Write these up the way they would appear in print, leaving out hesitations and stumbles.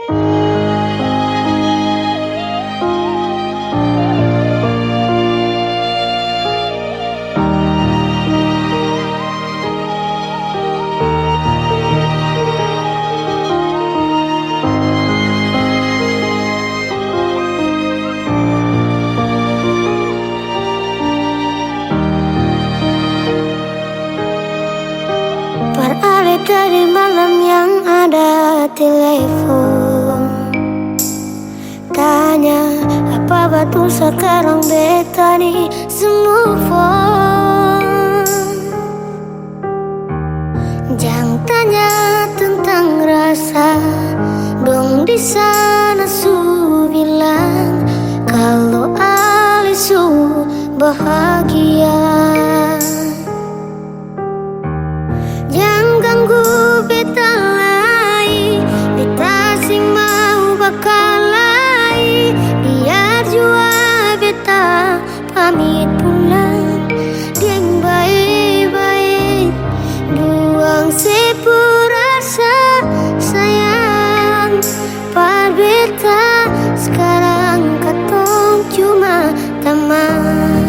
Beralih dari malam yang ada telepon, tanya apa betul sekarang beta nih move on. Jangan tanya tentang rasa, dong di sana su bilang kalau Ali su bahagia. Jangan ganggu beta lagi, beta sing mau bakalai. Biar jua beta pamit pulang, deng baik-baik. Buang sepurasa sayang, par beta sekarang katong cuma teman.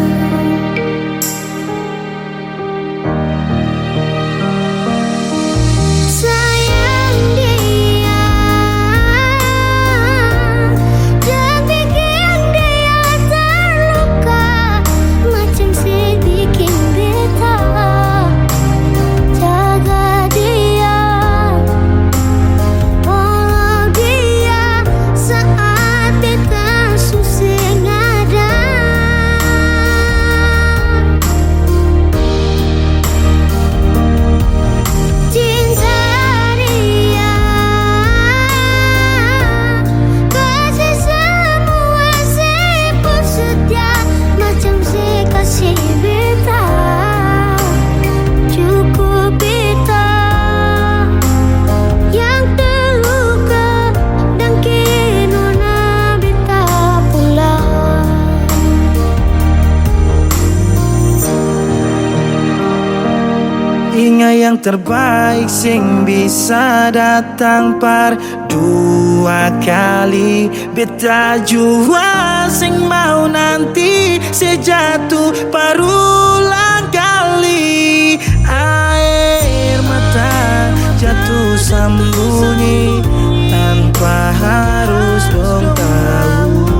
Ingat yang terbaik sing bisa datang par dua kali. Beta jua sing mau nanti sejatuh parulang kali. Air mata jatuh sembunyi tanpa harus dong tahu.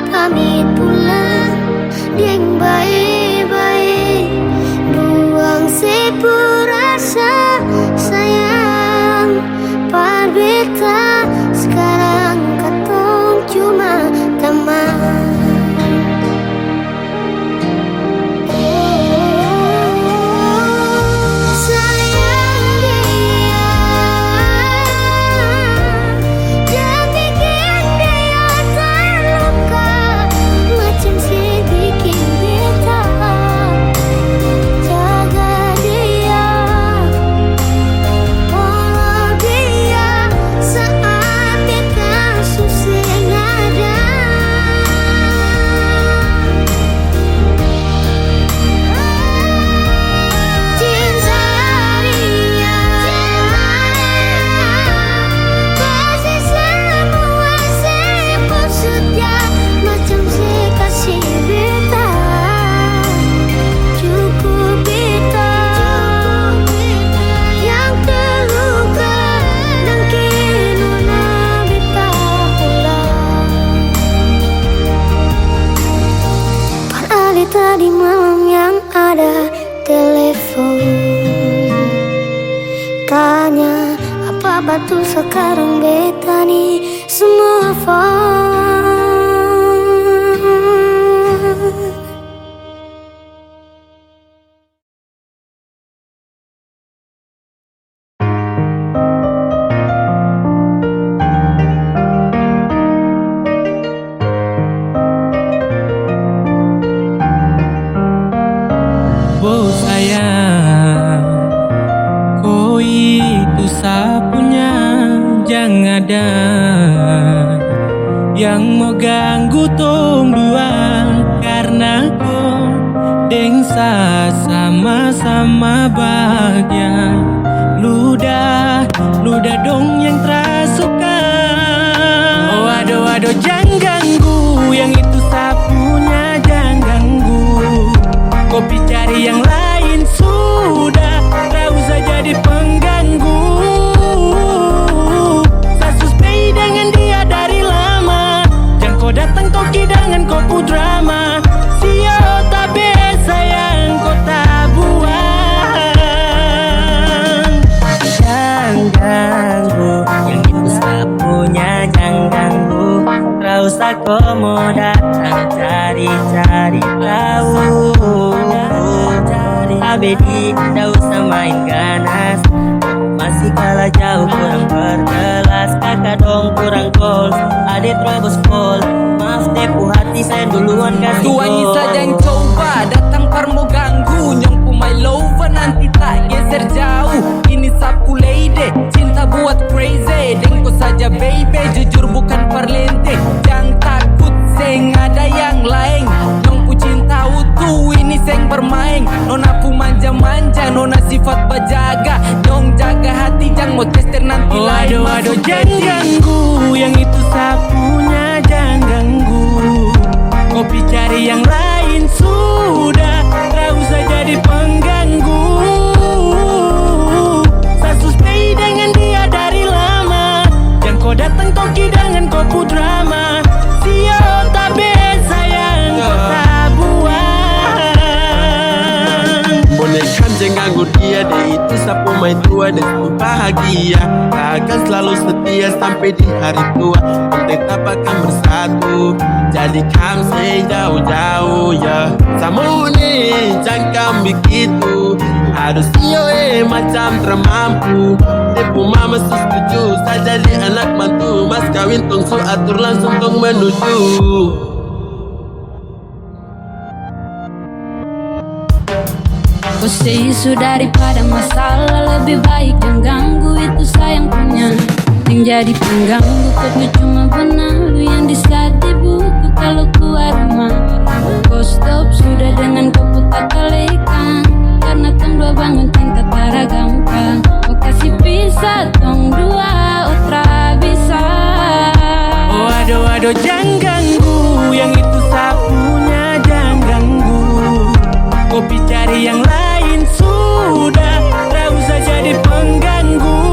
Pamit pulang, deng baik-baik. Buang sepurasa sayang, par beta sekarang. yang mau ganggu tong dua, karena kau dengsa sama-sama bahagia. Ludah dong yang terasuka. Oh aduh jangan ganggu, yang itu sapunya jangan ganggu. Kopi cari yang lain sudah, tak usah jadi pengganggu. Saya suspek dengan dia dari lama, jangan kau datang toki dengan kau drama. Sio tak biasa yang kau tak buang. Jangan ganggu, yang itu sapunya jangan ganggu. Tak usah kau mau datang cari-cari tahu. Abedi, tak usah main ganas, masih kalah jauh kurang berkelas. Kakak dong kurang gol, adik terobos gol. Maaf tepu hati saya duluan kasih gol. Tuannya saja yang coba datang parmo ganggu. Nyong pumai lover nanti tak geser jauh. Ini sapu lady, cinta buat crazy. Dengko saja baby, jujur bukan perlente. Jangan takut seng ada yang lain. Nyong pu cinta utuh, ini seng bermain. Nona pu manja-manja, nona sifat bajaga. Nyong jaga hati, jangan mau tester nanti lain. Aduh jangan ganggu, yang itu sapunya jangan ganggu. Kopi cari yang lain sudah, tak usah jadi pengganggu. Saya suspek dengan dia dari lama, jangan kau datang toki dengan kau drama. Sio tak biasa yang kau tak buang. Boleh kan jangan ganggu dia, dia itu sapu main tua dan itu bahagia. Akan selalu setia sampai di hari tua, tetap akan bersatu. Jadi kamu say jauh-jauh ya. Samu nih jangan begitu, harus macam termampu. Tepu mama setuju, saya jadi anak mantu. Mas kawin tong su atur langsung tong menuju. Kau say isu daripada masalah, lebih baik jangan ganggu, itu sayang punya. Yang jadi pengganggu kau tuh cuma benalu yang di saat di buku kalau keluar rumah. Kau stop sudah dengan kau putar kalekan, karena tong dua bangun cinta tara gampang. Kau kasih pisah tong dua, otra bisa. Oh aduh jangan ganggu, yang itu sapunya jangan ganggu. Kopi cari yang lain sudah, tak usah jadi pengganggu.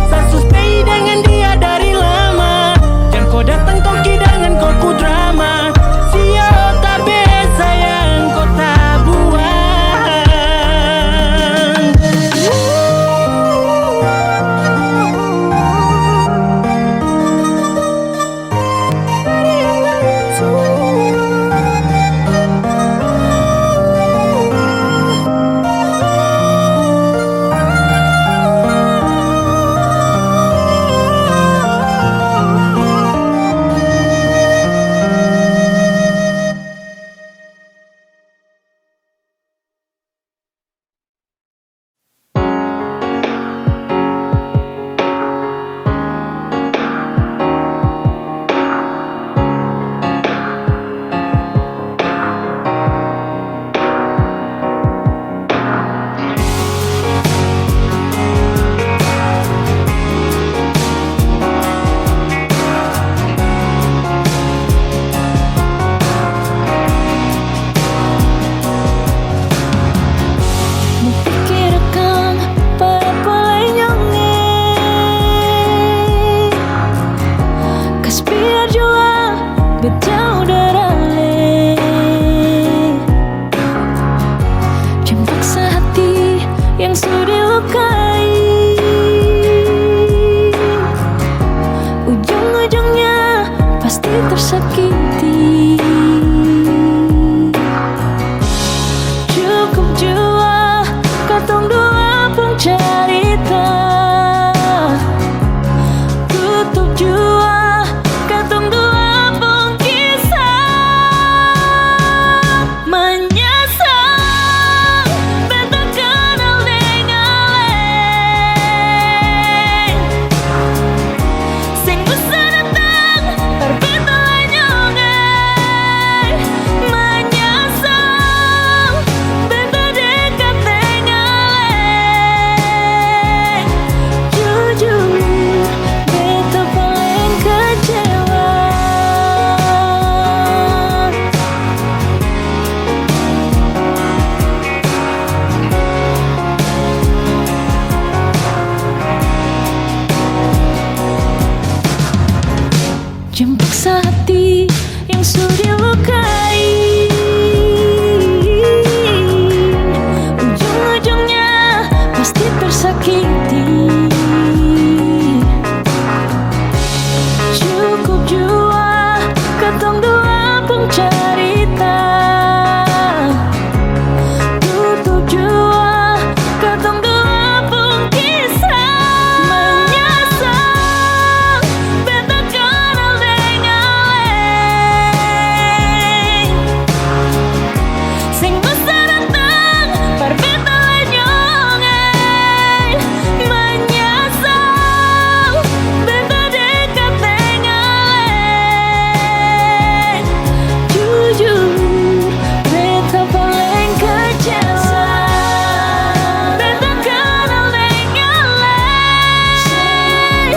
Saya suspek dengan dia dari lama, jangan kau datang toki dengan kau drama. Sio tak biasa yang kau tak buang. yang sudah lukai, ujung-ujungnya pasti tersakiti. Cukup jua katong dua pun cerita, tutup jua katong dua pun kisah. Menyesal beta kenal dengan leng, sing bisa datang berbeda lenyongen. Menyesal beta dekat dengan leng, jujur beta paling kecewa. Beta kenal dengan leng,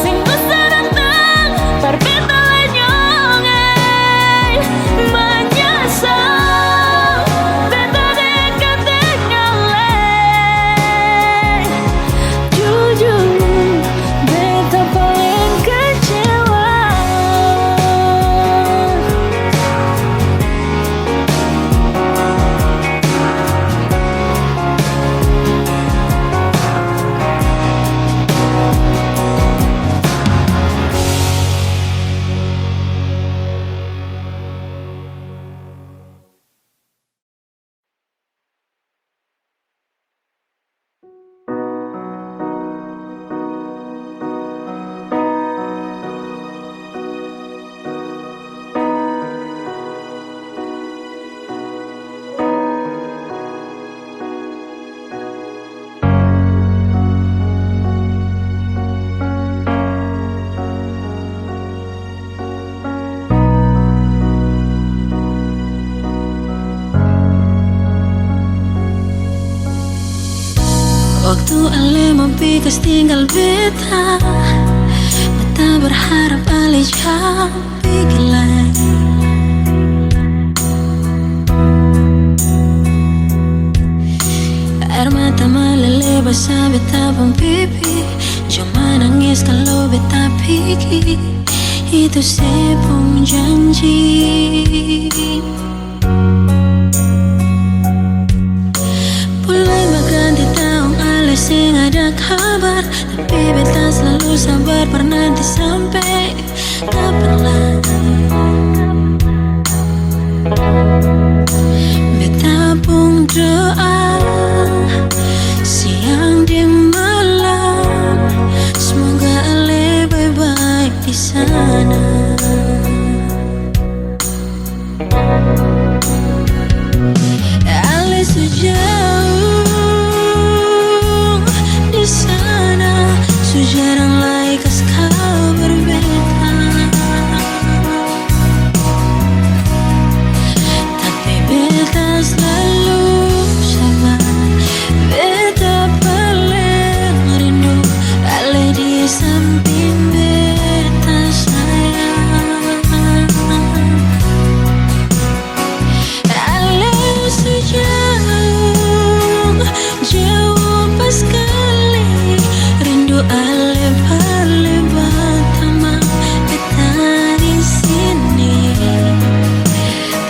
sing bisa datang berbeda lenyongen. Menyesal beta dekat dengan leng, jujur beta paling kecewa. Waktu ale mempikas tinggal beta, beta berharap ale jauh pergi lagi. Air mata meleleh basah beta pun pipi, cuma nangis kalau beta pergi. Itu sepung janji. Mulai berganti tahun ale sing ada kabar, tapi beta selalu sabar per nanti sampai kapan lagi. Beta pun doa siang di malam, semoga ale baik-baik di sana. Ale sejauh di sana, sejarang lagi kas kau berbeda. Tapi beta selalu sabar, beta paling rindu ale di samping beta sayang. Ale sejauh jauh pas sekali, rindu ale paling pertama beta di sini.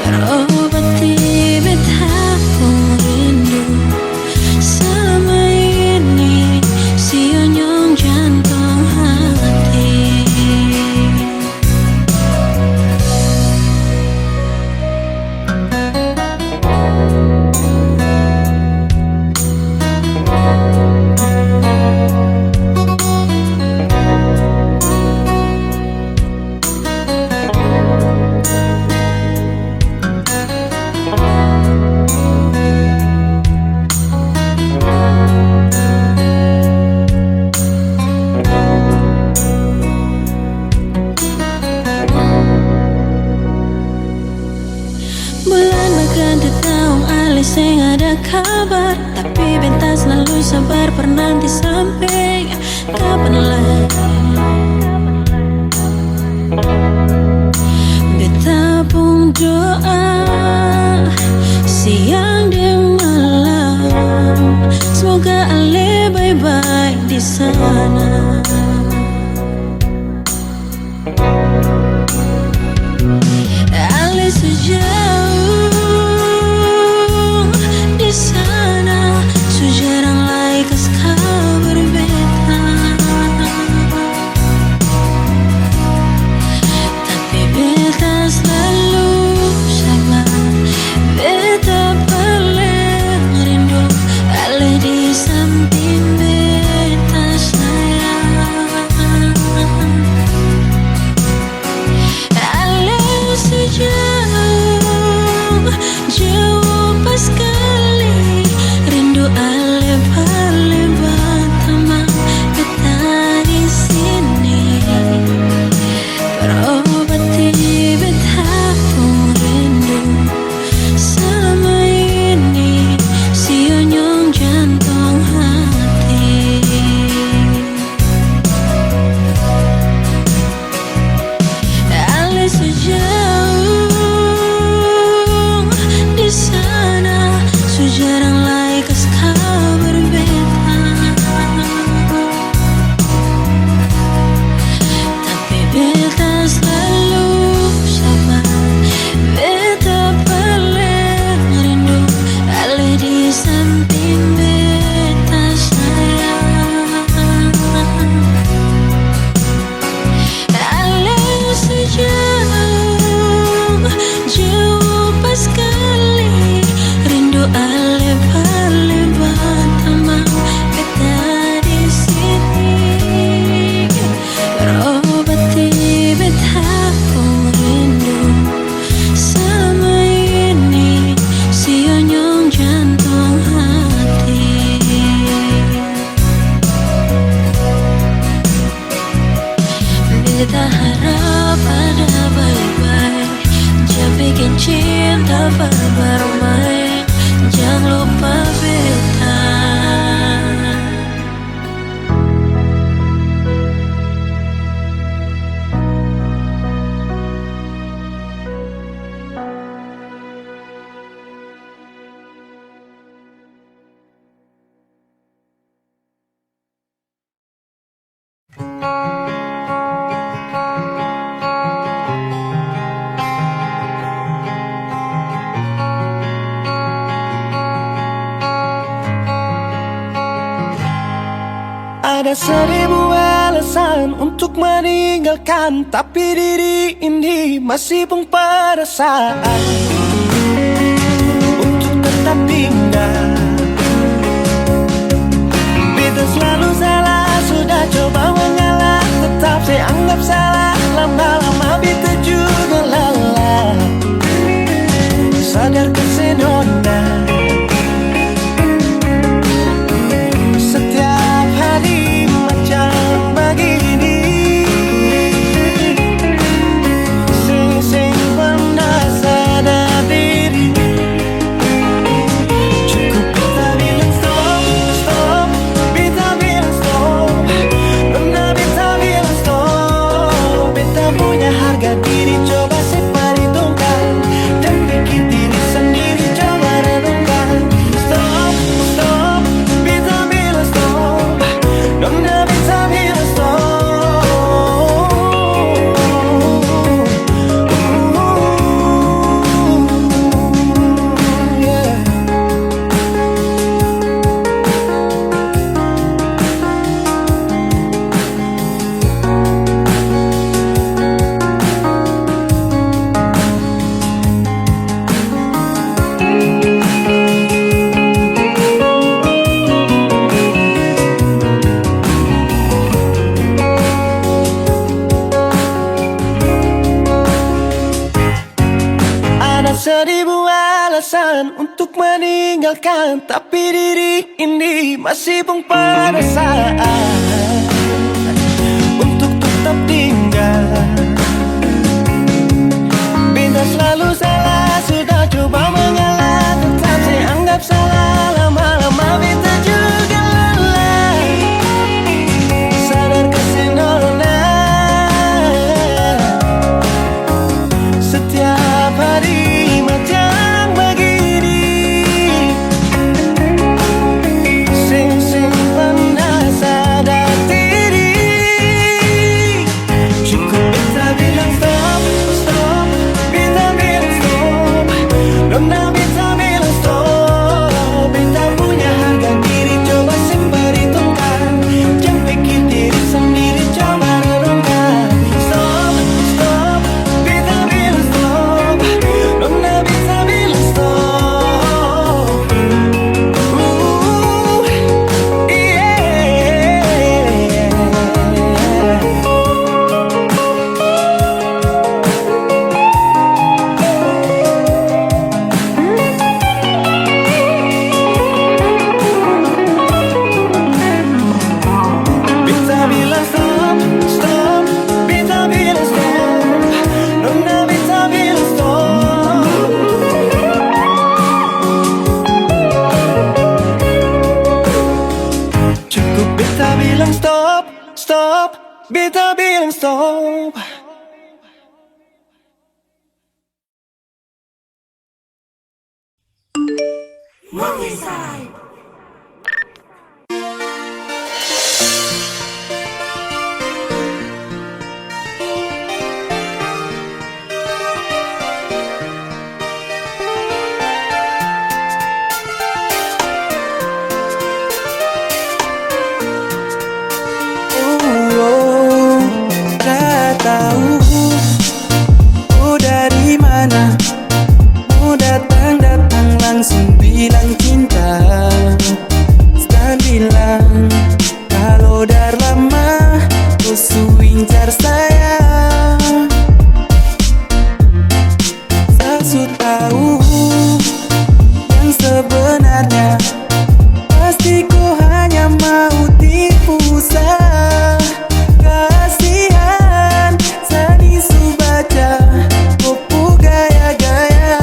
Terobati beta pun rindu selama ini, sionyong jantung hati. Bulan berganti tahun ale sing ada kabar, tapi beta selalu sabar per nanti sampai kapan lagi. Beta pun doa siang dan malam, semoga ale baik-baik di sana. dapat bermain, jangan lupa beta. Ada 1000 alasan untuk meninggalkan, tapi diri ini masih pun perasaan untuk tetap tinggal. Beta selalu salah, sudah coba mengalah, tetap saya anggap salah. Lama-lama beta juga lelah, sadar kesenona. Setiap hari macam begini, sing pernah sadar diri. Cukup beta bilang stop, stop, beta bilang stop. Benar beta bilang stop. Beta punya harga diri, coba seperhitungkan dan bikin diri sendiri, coba renungkan. Stop, stop, beta bilang stop. Benar beta bilang stop. Yeah. Ada 1000 alasan untuk meninggalkan, tapi diri ini masih pun perasaan untuk tetap tinggal. Beta selalu salah, sudah coba mengalah, tetap saya anggap salah. Lama-lama beta juga lelah, sadar kesenona. Setiap hari macam begini, sing pernah sadar diri. Cukup beta bilang stop, stop, beta bilang stop. Nona beta bilang stop. Beta punya harga diri, coba seperhitungkan, jangan pikir diri sendiri, coba renungkan. Stop, stop, beta bilang stop. Nona beta bilang stop. Yeah. Beta bilang stop, stop, beta bilang stop. Nona beta bilang stop. Cukup beta bilang stop, stop, beta bilang stop. Tak tahu ku dari mana, mu datang langsung bilang cinta. Sekarang bilang kalau dah lama kau incar saya. Saya su tahu yang sebenarnya, pasti kau hanya mau tipu saya. Kasihan, sani su baca kopu gaya-gaya.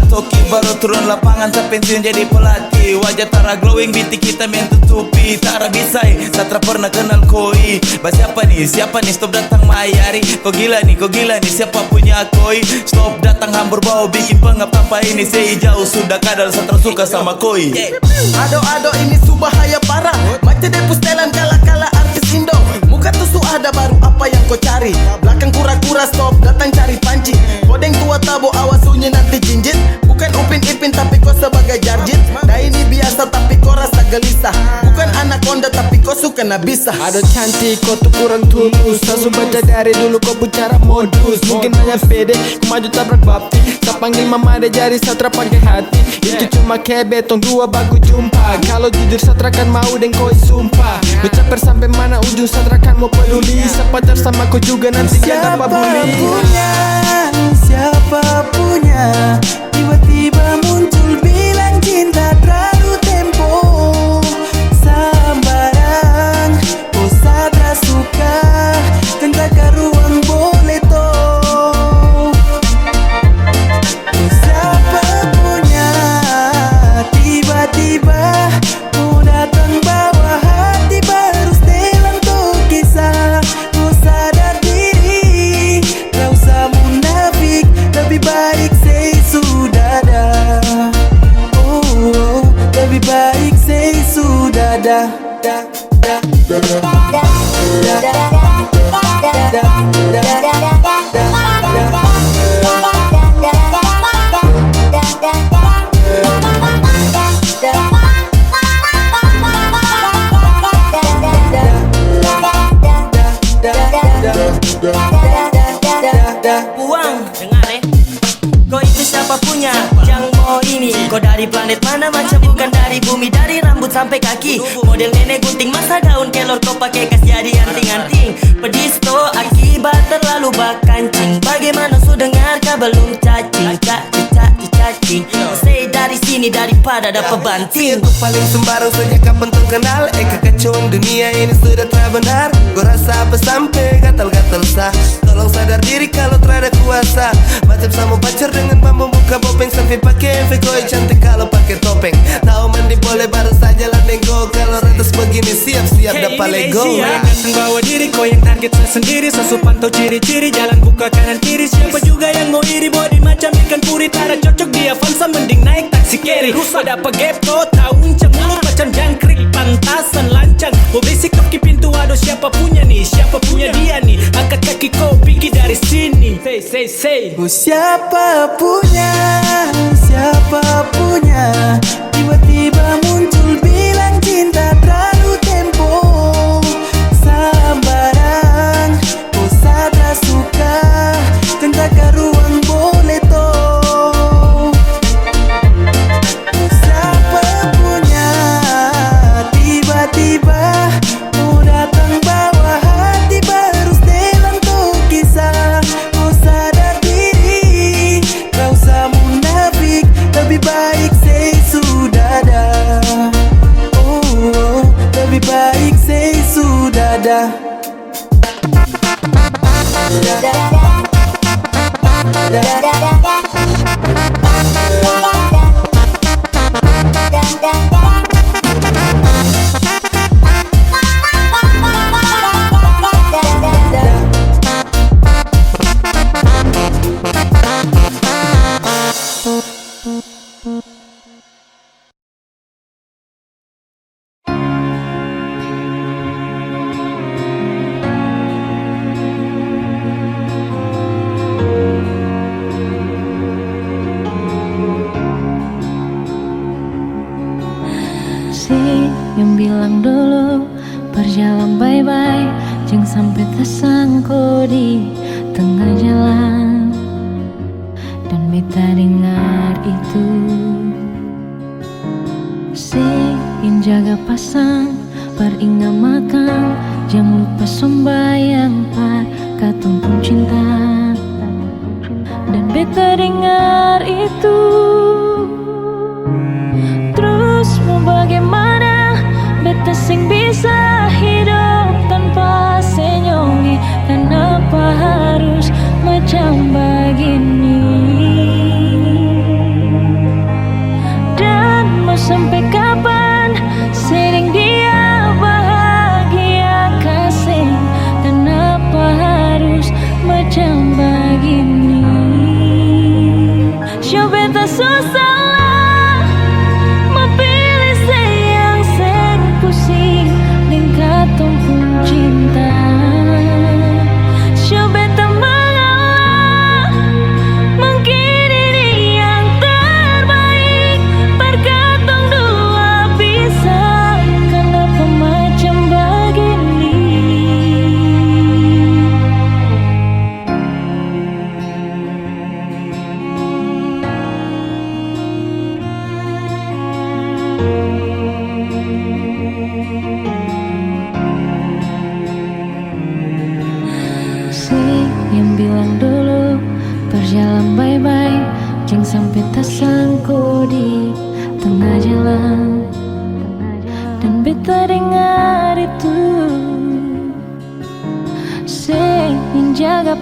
Toki baru turun lapangan tak pensiun jadi pelatih. Wajah Tara glowing, biti kita main tutupi. Tara bisai, Satra pernah kenal koi. Siapa nih, stop datang mayari. Kau gila nih, siapa punya koi. Stop datang hambur bau, bikin pengap tanpa ini. Sei jauh sudah kadal, Satra suka sama koi. Ado ini subahaya parah. Macam depus telan kala-kala artis Indo. Muka tusu ada baru apa yang kau cari. Belakang kura-kura stop datang cari panci. Kodeng tua tabo awas sunyi nanti jinjit. Bukan Upin Ipin tapi kau sebagai jarjit. Dah ini biasa tapi kau rasa gelisah. Bukan anaconda tapi kau suka nabisa. Ada cantik kau tuh kurang tulus. Langsung baca dari dulu kau bicara modus. Mungkin hanya pede, kau maju tabrak bapti. Tak panggil mama ada jari Satra pakai hati. Itu cuma kayak betong dua baku jumpa. Kalau jujur Satra kan mau dan kau sumpah. Bercaper sampai mana ujung Satra kan mau peduli. Sepacar sama kau juga nanti dia tanpa bully. Siapa punya tiba-tiba muncul bilang cinta terlalu tempo. Sambarang kau Satra suka tentang ruang boleh toh. Siapa punya tiba-tiba mau datang bawa hati baru setelan tuh kisah. Kau sadar diri, tak usah munafik, lebih baik say sudah dah. Oh, lebih baik say sudah dah. Uang, dengar kau itu siapa punya? Yang mau ini kau dari planet mana? Macam bukan dari bumi. Dari rambut sampai kaki, model nenek gunting masa daun kelor. Kau pakai kas jadi anting-anting. Pedisto akibat terlalu bakancing. Bagaimana su dengar kau belum cacing? Cacing. Stay dari sini daripada dapat banting. Aku paling sembarang sejak kapan tuh kenal. Kekacauan dunia ini sudah terbenar. Gua rasa apa sampai gatal-gatal sah. Tolong sadar diri kalau terada kuasa. Macam sama pacar dengan bambu buka bopeng. Sampai pakai efek koi cantik kalau pakai topeng. Tahu mandi boleh baru saja lah nego. Kalau ratus begini siap-siap dapat lego. Datang bawa diri kau yang target sendiri. Sesu pantau ciri-ciri jalan buka kanan kiri. Siapa juga yang mau iri body macam ikan puri. Tara cocok di Avanza mending naik taksi carry. Pada pegep kau tahu uncang mulut macam jangkrik. Pantasan lancang mau berisik kaki pintu. Aduh siapa punya nih, siapa punya dia nih. Angkat kaki kau pergi dari sini. Say Oh, siapa punya tiba-tiba muncul bilang cinta terlalu tempo. Sambarang kau Satra suka tentang ruang boleh toh. Siapa punya tiba-tiba mau datang bawa hati baru setelan tuh kisah. Kau sadar diri, tak usah munafik, lebih baik say sudah dah. Oh, lebih baik say sudah dah. Yang bilang dulu berjalan bye-bye, jangan sampai tersangkut di tengah jalan. Dan beta dengar itu Sing jaga pasang, beringat makan, jangan lupa sembahyang par katong pun cinta. Dan beta dengar itu, terus mau bagaimana? Beta sing bisa hidup tanpa senyongi. Kenapa harus macam begini?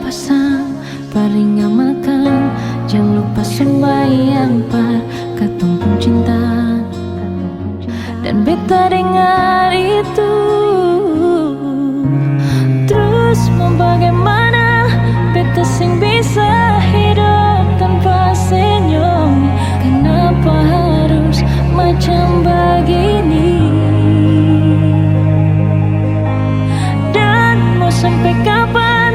pasang paringa makan, jangan lupa sembahyang par katong pun cinta. Dan beta dengar itu, terus mau bagaimana beta sing bisa hidup tanpa senyum. Kenapa harus macam begini? Dan mau sampai kapan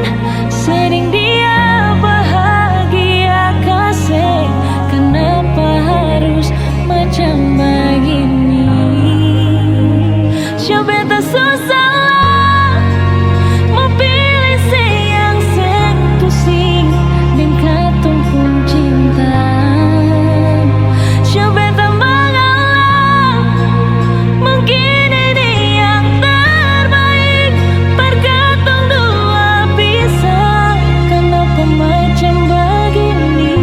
sering dia bahagia kasih? Kenapa harus macam begini? Beta susah mau pilih yang sing pusing dan katong pun cinta. Beta mengalah mungkin ini yang terbaik, perkatong dua bisa. Kenapa macam begini?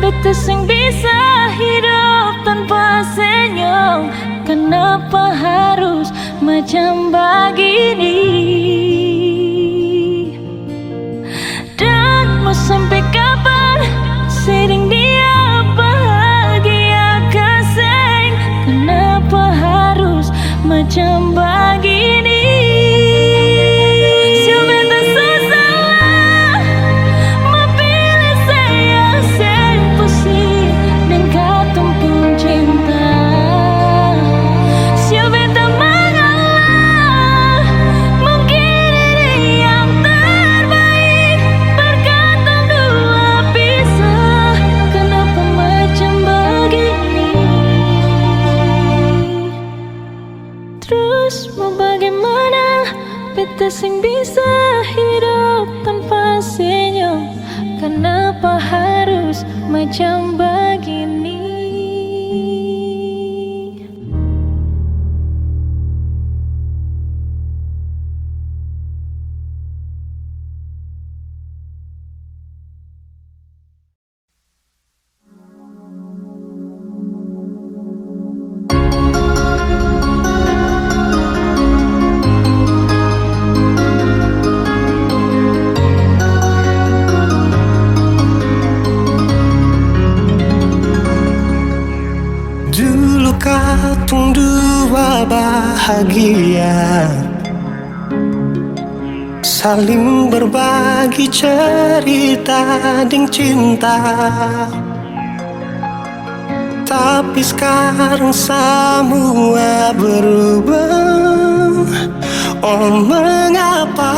Beta sing bisa hidup tanpa senyum. Kenapa harus macam begini? Dan mau sampai kapan sering dia bahagia kasih? Kenapa harus macam begini? Beta sing bisa hidup tanpa senyum. Kenapa harus macam begini? Katong dua bahagia, saling berbagi cerita ding cinta. Tapi sekarang semua berubah. Oh mengapa,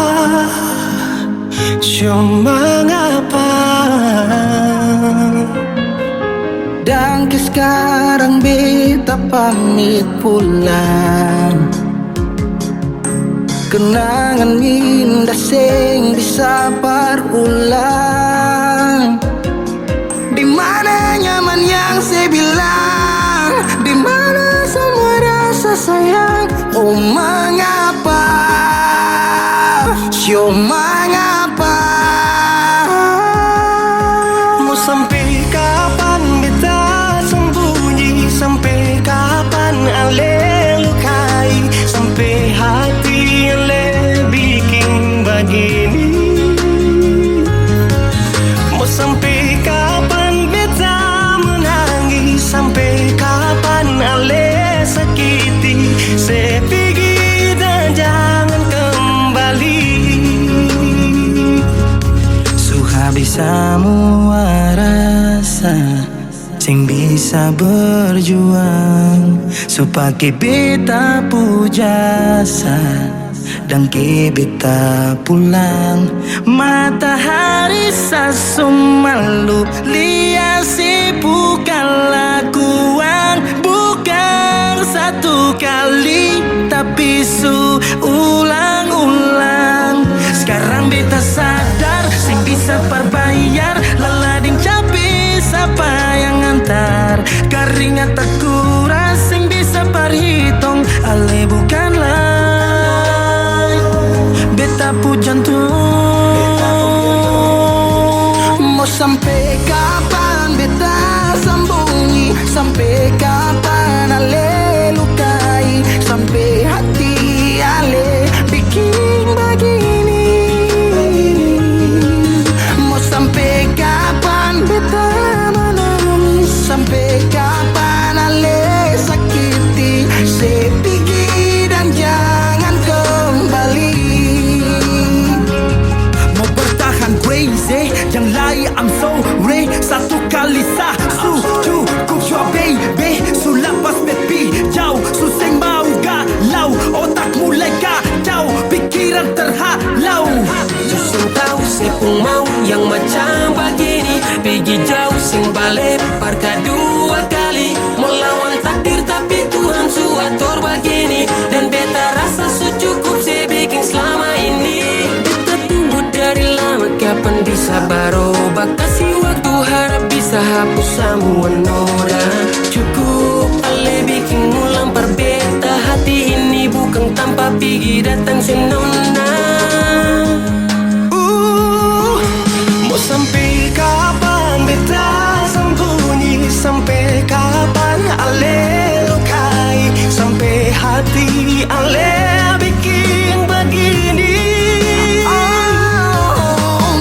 mengapa? Dan sekarang beta pamit pulang. Kenangan minda sing bisa berulang. Di mana nyaman yang saya bilang, di mana semua rasa sayang. Oh mengapa, mengapa? Mau sampai kapan beta sembunyi? Sampai kapan ale lukai? Sampai hati ale bikin begini? Mau sampai kapan beta menangis? Sampai kapan ale sakiti? Saya pergi dan jangan kembali. Habis semua rasa sing bisa berjuang, supaya beta pujasa dan ke beta pulang. Matahari sasumalu liasi bukan lakuan, bukan satu kali tapi ulang-ulang. Sekarang beta sadar sing bisa perbayar lalading capi siapa yang antar. Keringat tak kuras sing bisa perhitung ale bukanlah beta pu jantung. Mau sampai kapan beta sembunyi? Sampai kapan pikiran terhalau. Susah tahu sepung mau yang macam begini. Pergi jauh sing balik parka 2 kali. Melawan takdir tapi Tuhan suator begini. Dan beta rasa cukup saya bikin selama ini. Beta tunggu dari lama kapan bisa berubah. Kasih waktu harap bisa hapus semua noda. Cukup ale bikin ulang perbeta. Hati ini bukan tanpa pergi datang senona. Mau sampai kapan beta sembunyi? Sampai kapan ale lukai? Sampai hati ale bikin begini.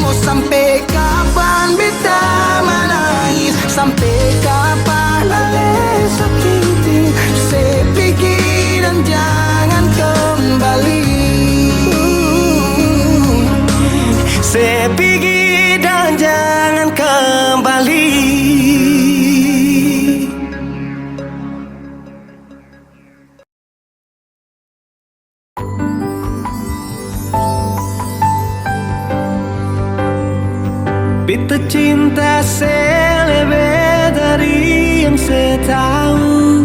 Mau sampai kapan beta menangis? Sampai kapan ale sakiti? Saya pergi dan jangan kembali. Saya pergi dan jangan kembali. Beta cinta saya lebih dari yang saya tahu.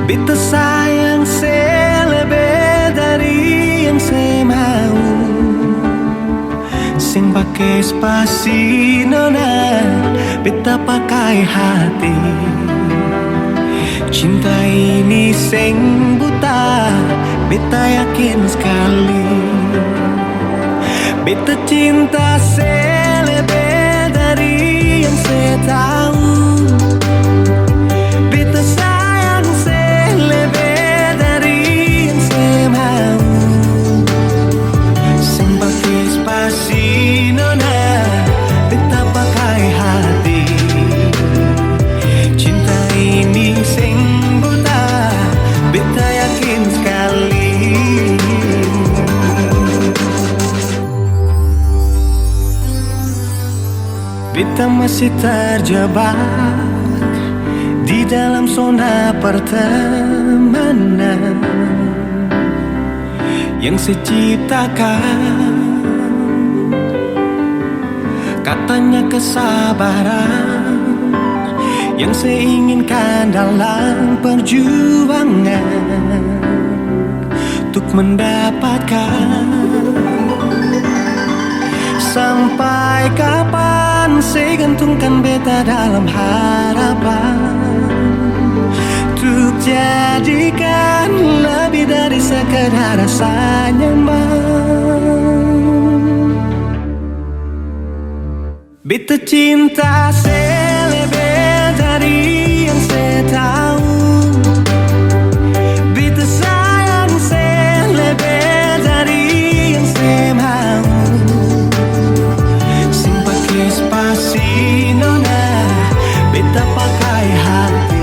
Beta sayang saya lebih dari yang saya mau. Sing pakai spasi nona, beta pakai hati. Cinta ini sing buta, beta yakin sekali. Beta cinta saya lebih dari yang saya tahu. Beta sayang saya lebih dari yang saya mau. Sing pakai spasi nona, beta pakai hati. Cinta ini sing buta, beta yakin sekali. Beta masih terjebak di dalam zona pertemanan yang saya ciptakan. Katanya kesabaran yang saya inginkan dalam perjuangan untuk mendapatkan. Sampai kapan saya gantungkan beta dalam harapan untuk jadikan lebih dari sekedar rasa nyaman. Beta cinta saya lebih dari yang saya tahu. Beta sayang saya lebih dari yang saya mau. Spasi nona, beta pakai hati.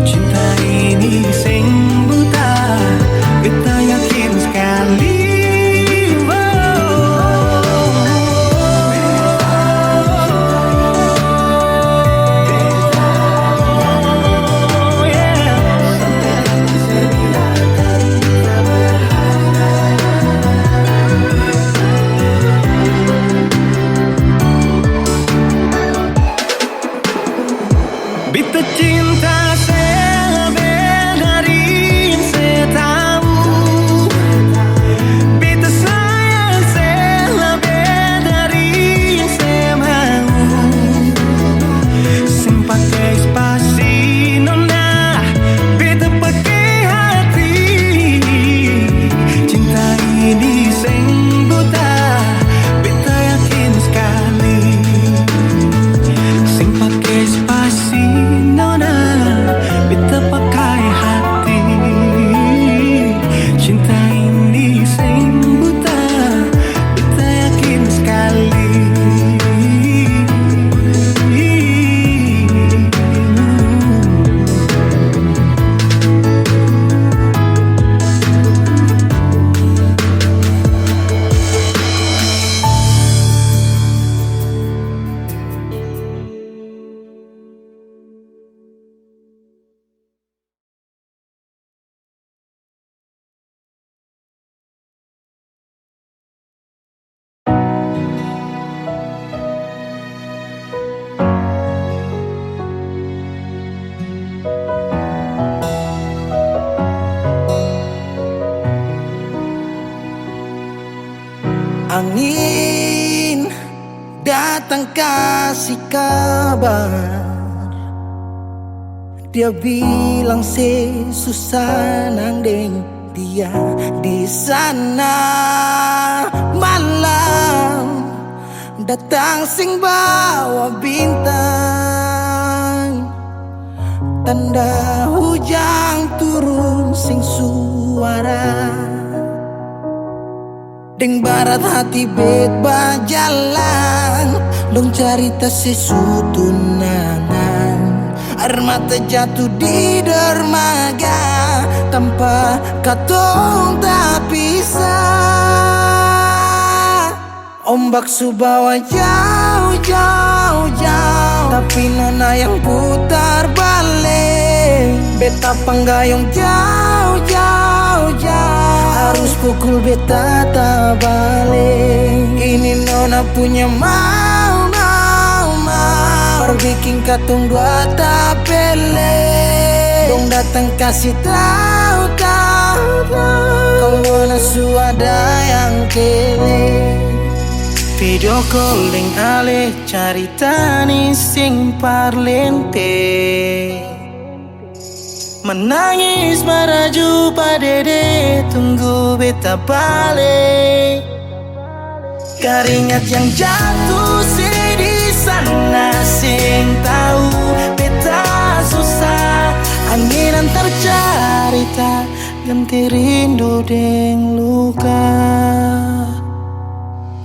Cinta ini sing buta, beta yakin sekali. datang kasih kabar. Dia bilang susah nang deng dia di sana. Malam datang sing bawa bintang, tanda hujan turun sing suara. Deng barat hati bet bajalan, dong cerita sesutunangan. Air mata jatuh di dermaga, tanpa katong tak pisah. Ombak subawa jauh, jauh, jauh, tapi nona yang putar balik. Beta panggayong jauh, jauh, jauh, harus pukul beta tak balik. Ini nona punya mau, mau, mau, bikin katong dua tak pele. Dong datang kasih tahu, tahu, tahu, kalau nasu ada yang kele. Video call deng ale carita ni sing parlente, menangis maraju padede tunggu beta balik. Keringat yang jatuh di sana sing tahu beta susah. Angin antar carita ganti rindu deng luka.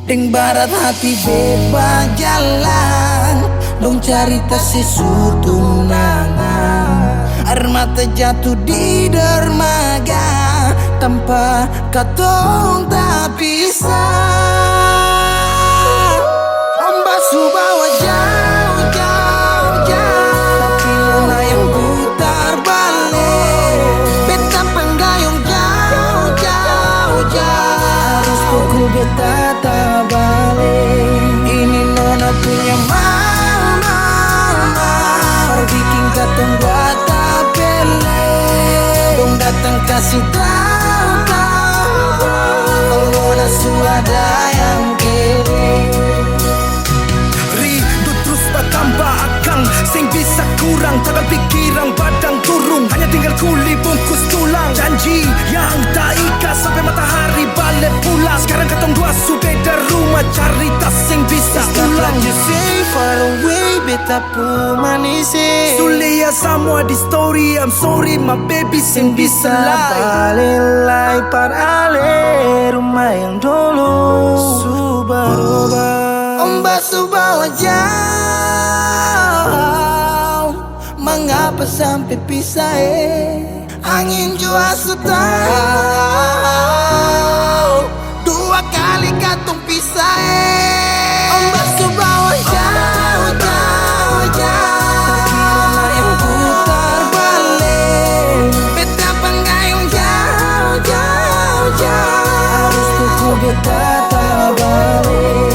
Deng barat hati bebas jalan, dong cerita sesutunangan. Air mata jatuh di dermaga, tanpa katong tak pisah. Ombak subawa jauh, jauh, jauh, tapi nona yang putar balik. Beta panggayong jauh, jauh, jauh, harus pukul beta tak balik. Ini nona punya mau, mau, mau, bikin katong buat tak pele. Dong datang kasih tahu, tahu, kalau nasu ada yang kele. Rindu terus bertambah akang, sing bisa kurang, takkan pikiran badang turung, hanya tinggal kuli bungkus tulang. Janji yang tak ikat sampai matahari balik pulang. Sekarang katong dua subeda rumah, cari tas sing bisa ulang. You say far away, beta pu manise. Sulia semua di story, I'm sorry my baby sing bisa Balelai par ale rumah yang dulu Subaroba. Ombak subawa jauh, mengapa sampai pisah Angin jua tahu, dua kali katong pisah Ombak subawa jauh, jauh, jauh, tapi nona yang putar balik. Beta panggayong jauh, jauh, jauh, harus pukul beta tak balik.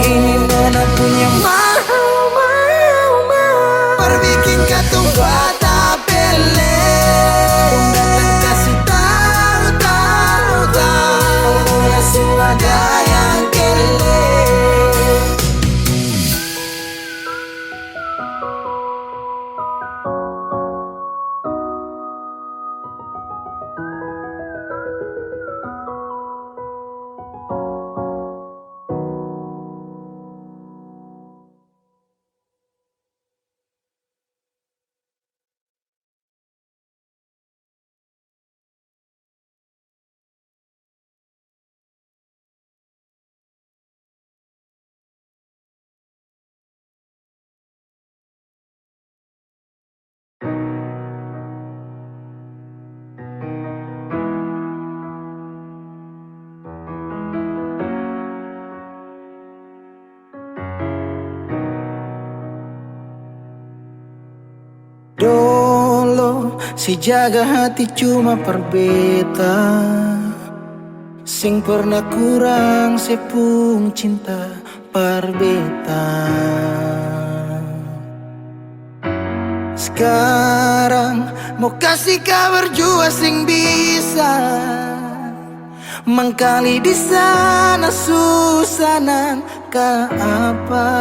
Ini nona punya mau, mau, mau, perbikin katong buat tak pele. Dong datang kasih tahu, tahu, tahu, nasu ada yang kele. Dolo si jaga hati cuma perbeta, sing pernah kurang sepung cinta perbeta. Sekarang mau kasih kabar jua sing bisa Mangkali di sana susah nangka apa.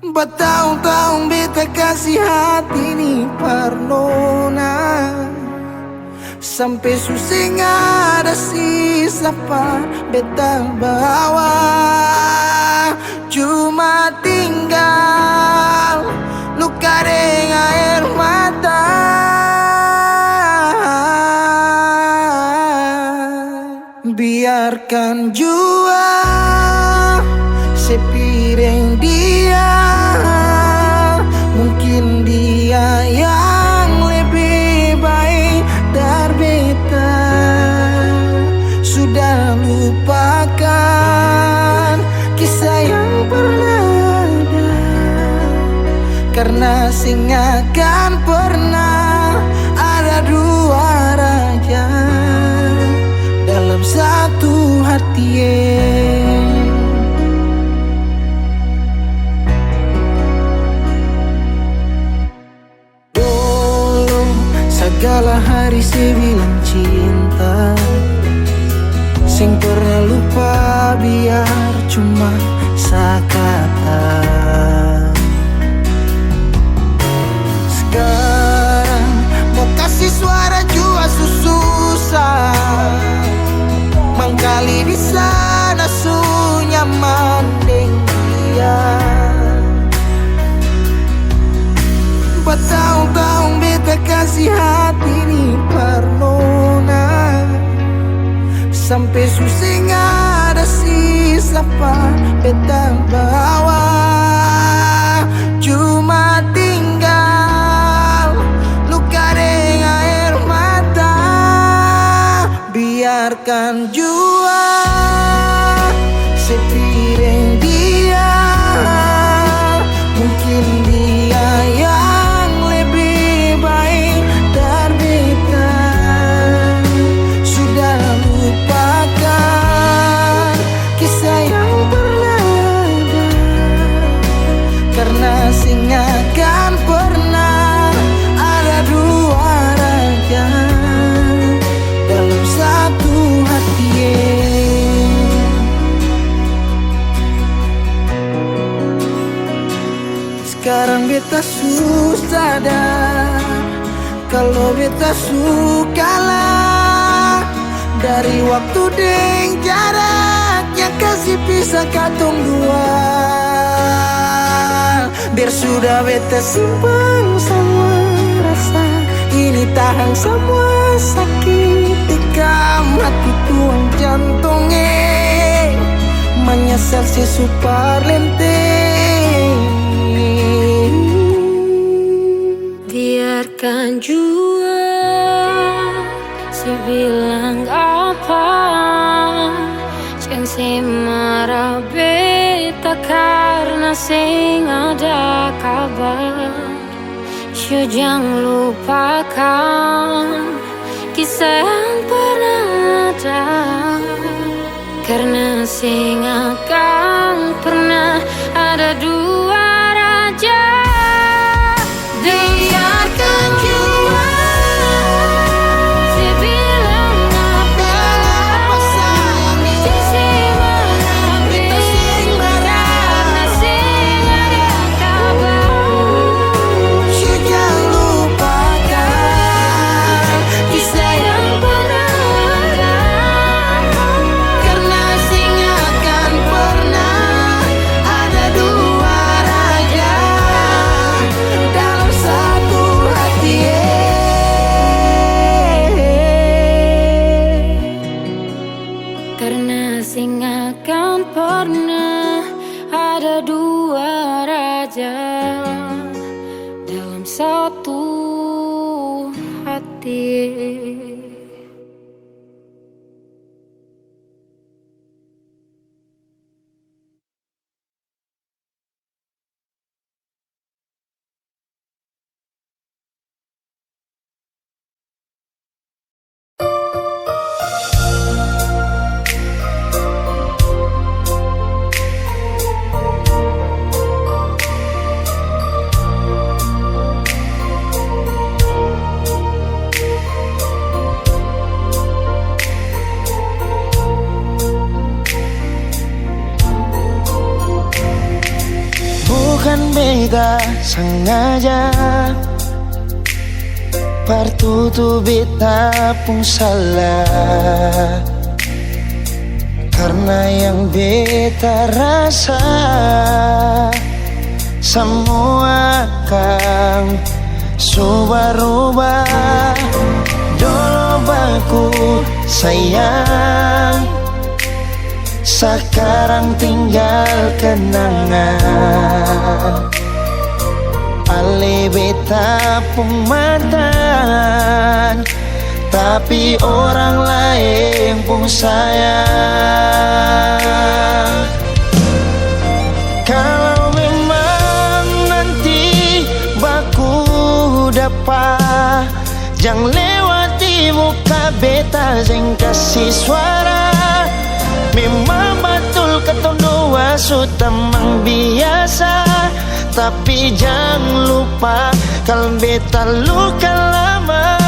Bertahun-tahun beta kasih hati ni Parnona, sampai susah ada sisa pa beta bawa. Cuma tinggal luka dengan air mata. Biarkan jua sepiring dia, mungkin dia yang lebih baik dari beta. Sudah lupakan kisah yang pernah ada, karena sing akan pernah ada dua raja dalam satu hati. Dulu segala hari saya bilang cinta, sing pernah lupa biar cuma sekata. Sekarang mau kasih suara jua susah, mangkali di sana su nyaman deng dia. Bertahun-tahun beta kasih hati ni Parnona, sampai susah ada sisa pa beta bawa. Cuma tinggal luka dengan air mata. Biarkan jua sepiring dia, mungkin dia yang lebih baik dari beta. Sudah lupakan kisah yang pernah ada, karena sing akan pernah ada dua raja dalam satu hati. Sekarang beta susah sadar kalau beta sukalah dari waktu deng jaraknya kasih pisah katong dua. Biar sudah beta simpan semua rasa ini, tahan semua sakit tikam hati tuang jantungnya, menyesal si super lenteng. Biarkan jua si bilang apa, jangan si marah beta karena sing ada kabar. Syo jangan lupakan kisah yang pernah ada, karena sing akan pernah ada dua raja. Biarkan jua si bilang apa, si marah beta karena sing ada kabar. Syo jangan lupakan kisah yang pernah ada, karena sing akan pernah ada dua raja dalam satu hati. Karena sing akan pernah ada dua raja dalam satu hati. tidak sengaja Partutu beta pun salah Karena yang beta rasa semua akan subah-rubah Dulu baku sayang Sekarang tinggal kenangan Ale beta pun mantan Tapi orang lain pun sayang Kalau memang nanti baku dapat Jangan lewati muka beta Jangan kasih suara Memang betul ketong dua sudah memang biasa Tapi jangan lupa kalau beta luka lama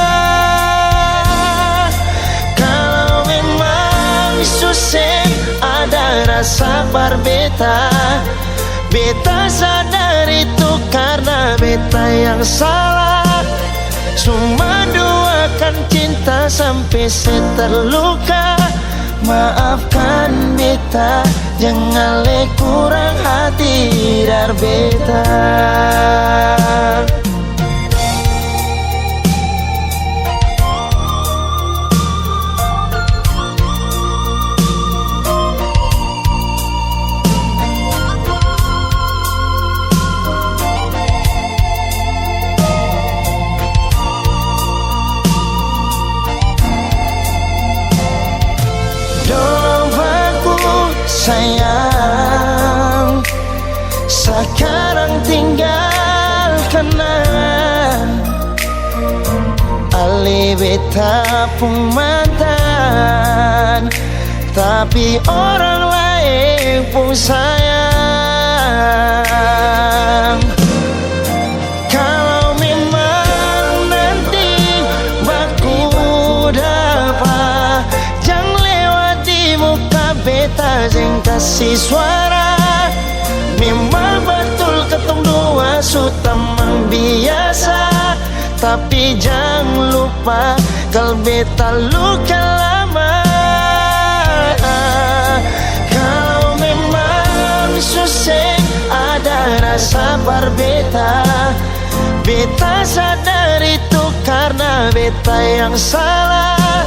Kalau memang susah ada rasa berbeta Beta sadar itu karena beta yang salah Cuma duakan cinta sampai saya terluka Maafkan beta, jangan le kurang hati dar beta sayang Sekarang tinggal kenangan Ale beta pun mantan Tapi orang lain pun sayang Kalau memang nanti baku dapat Jangan lewati muka beta Jangan kasih suara Memang betul ketong dua sudah memang biasa Tapi jangan lupa kalau beta luka lama Kalau memang susah ada rasa berbeda Beta sadar itu karena beta yang salah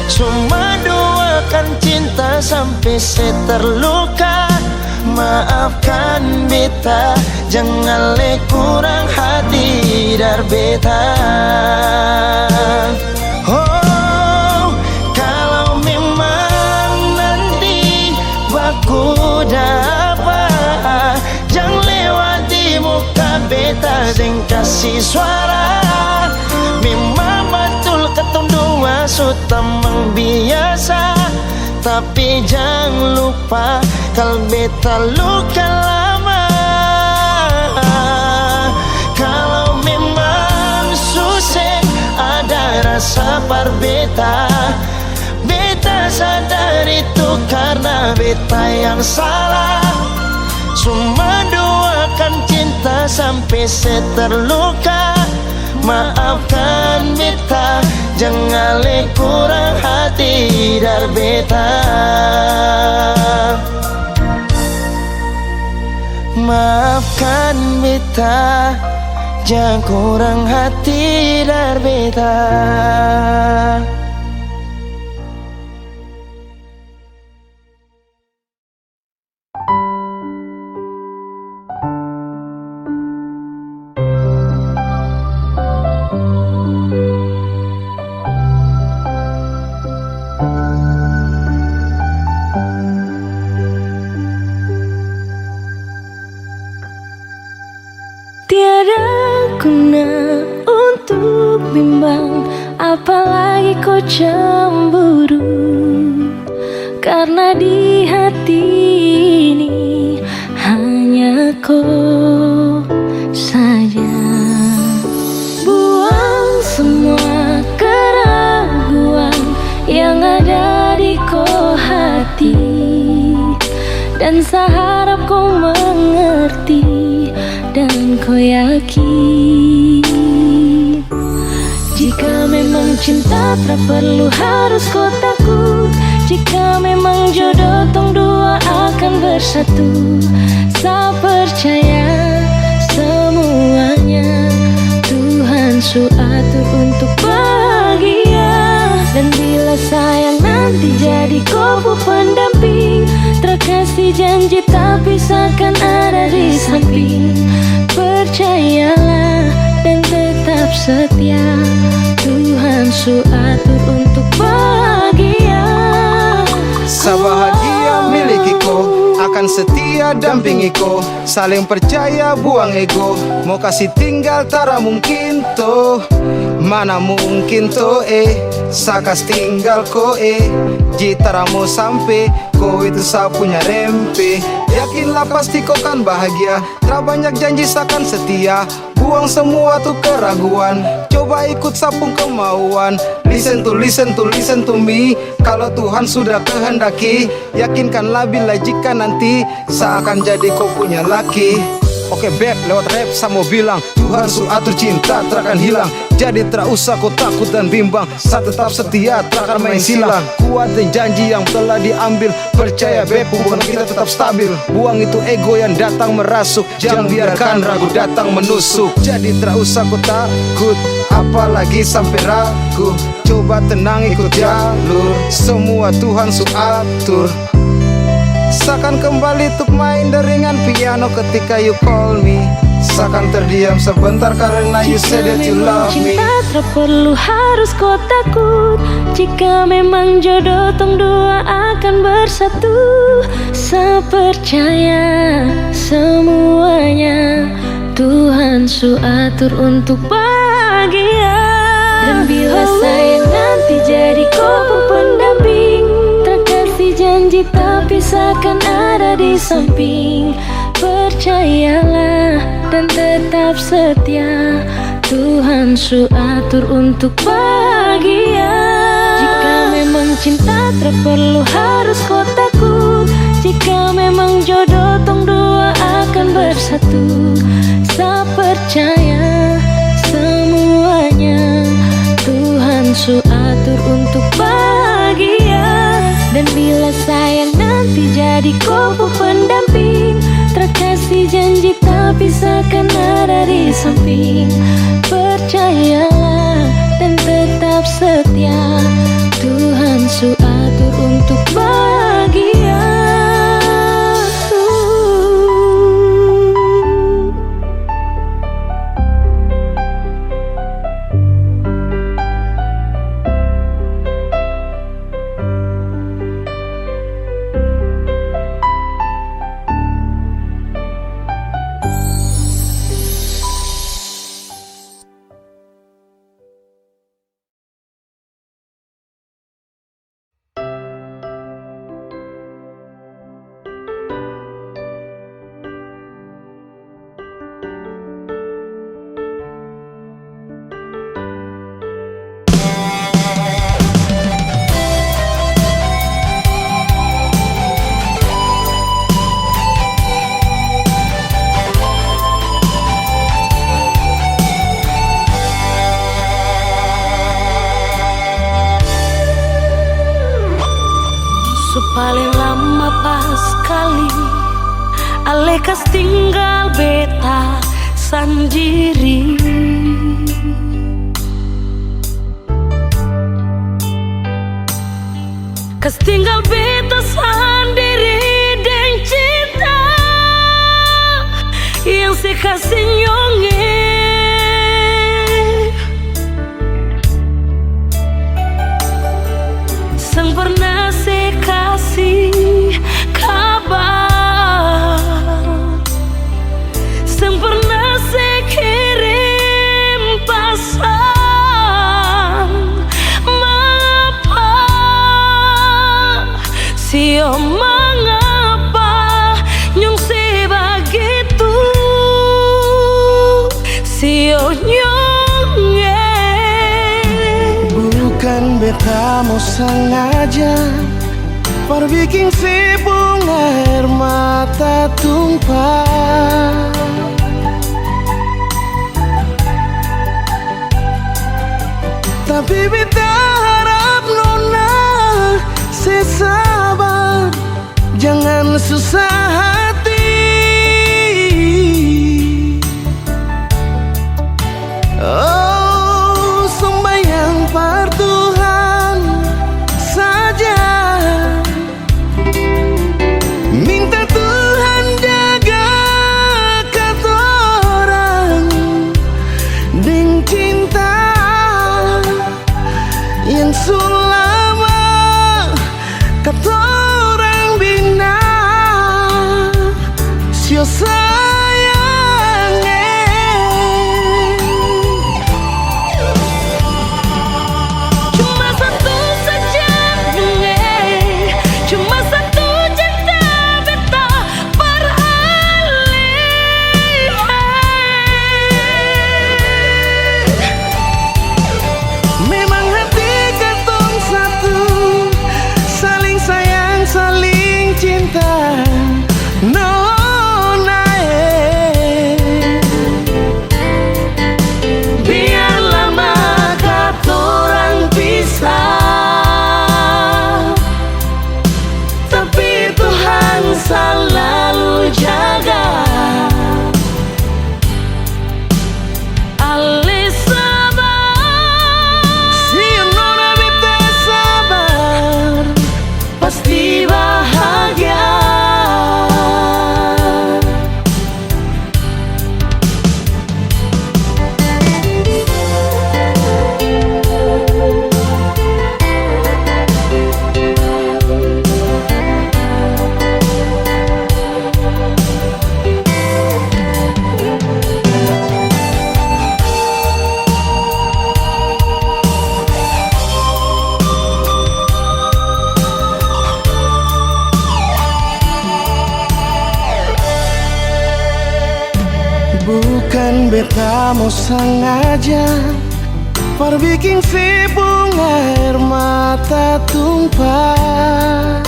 Cuma duakan cinta sampai saya terluka Maafkan beta, jangan le kurang hati dar beta Oh, kalau memang nanti baku dapat Jangan lewati muka beta, jangan kasih suara Memang betul ketong dua sudah memang biasa Tapi jangan lupa kalau beta luka lama Kalau memang susah ada rasa berbeda Beta sadar itu karena beta yang salah Cuma duakan cinta sampai saya terluka Maafkan beta, jangan le kurang hati dar beta Maafkan beta, jangan kurang hati dar beta bimbang, apalagi kau cemburu. Karena di hati ini hanya kau saja. Buang semua keraguan yang ada di kau hati, dan saya harap kau mengerti dan cinta tak perlu harus kau takut. Jika memang jodoh tong dua akan bersatu. Saya percaya semuanya Tuhan su atur untuk bahagia. Dan bila sayang nanti jadi kau pendamping, terkasih janji tak pisahkan ada di samping. Percayalah dan tetap setia, Tuhan su atur untuk bahagia. Sebahagia milikiku, akan setia dampingiku. Saling percaya buang ego, mau kasih tinggal tara mungkin toh. Mana mungkin toh sakas tinggal ko jitara mau sampai ko itu saya punya rempe. Yakinlah pasti kau kan bahagia, tak banyak janji sakan setia. Buang semua tuh keraguan, coba ikut sapung kemauan. Listen to me. Kalau Tuhan sudah kehendaki, yakinkanlah bila jika nanti seakan jadi kau punya laki. Oke beb, lewat rap saya mau bilang, Tuhan su atur cinta tak akan hilang. Jadi tak usah kau takut dan bimbang, saya tetap setia tak akan main silang. Kuatin janji yang telah diambil, percaya beb hubungan kita tetap stabil. Buang itu ego yang datang merasuk, jangan biarkan ragu datang menusuk. Jadi tak usah kau takut, apalagi sampai ragu. Coba tenang ikut jalur, semua Tuhan su atur. Seakan kembali tuk main deringan piano ketika you call me. Seakan terdiam sebentar karena you said that you love me. Cinta tak perlu harus kau takut. Jika memang jodoh tong dua akan bersatu. Saya percaya semuanya Tuhan su atur untuk bahagia. Dan bila saya nanti jadi kau pendamping, terkasih janji tak pisahkan ada di samping. Percayalah dan tetap setia, Tuhan su atur untuk bahagia. Jika memang cinta tak perlu harus kau takut. Jika memang jodoh tong dua akan bersatu. Saya percaya semuanya Tuhan su atur untuk bahagia. Dan bila sayang nanti jadi kau pendamping, terkasih janji tak pisahkan ada di samping. Percayalah dan tetap setia, Tuhan su atur untuk bahagia. Paling lama pas kali Alekas tinggal beta sendiri. Kas tinggal beta sendiri dan cinta yang sekasih nyonge. Sang pernah kasih kabar, sang pernah kirim pesan. Mengapa sio mengapa nyong sebegitu sio nyonge. Bukan beta mau sengaja perbikin si bunga air mata tumpah. Tapi beta harap nona sesabar, jangan susah hati. Oh, sembahyang par Tuhan saja, minta Tuhan jaga katorang deng cinta yang sulama katorang bina. Sio sayang Cuma satu saja cuma satu cinta beta beralih. memang hati katong satu, saling sayang, saling cinta. Nona biar lama katorang pisah, tapi Tuhan selalu jaga. Alis sabar, Si nona beta sabar, pasti bahagia. bukan beta mau sengaja perbikin si bunga air mata tumpah.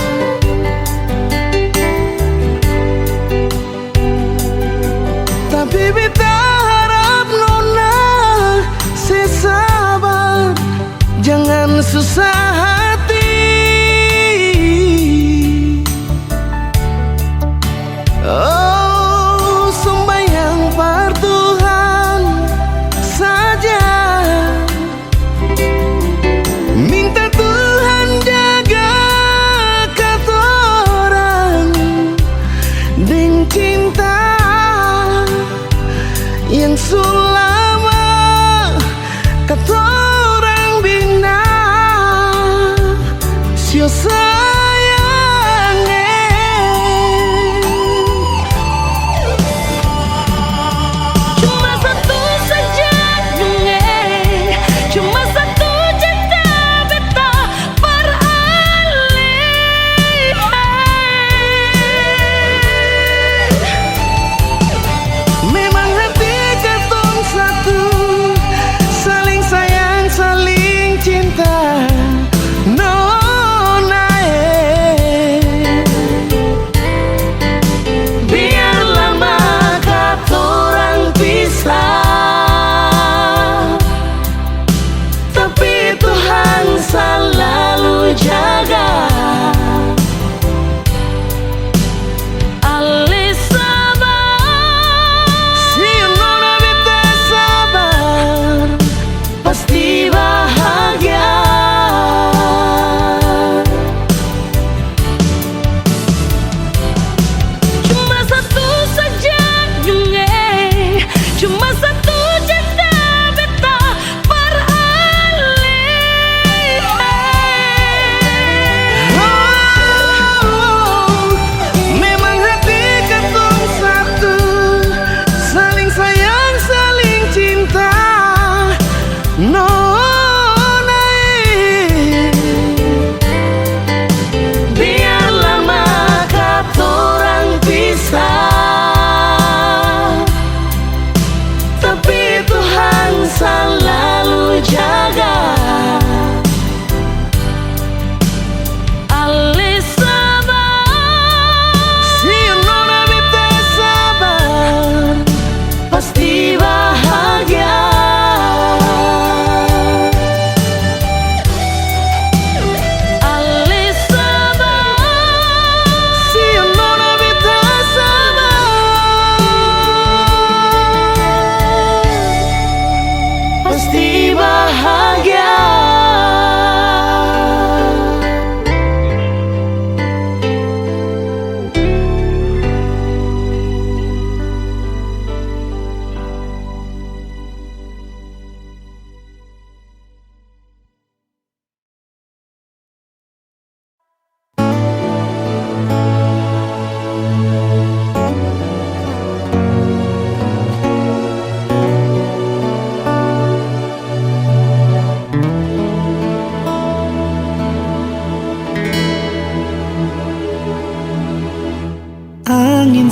Tapi beta harap nona sesabar, jangan susah hati. Oh, sembahyang par Tuhan saja, minta Tuhan jaga katorang deng cinta yang sulama katorang bina.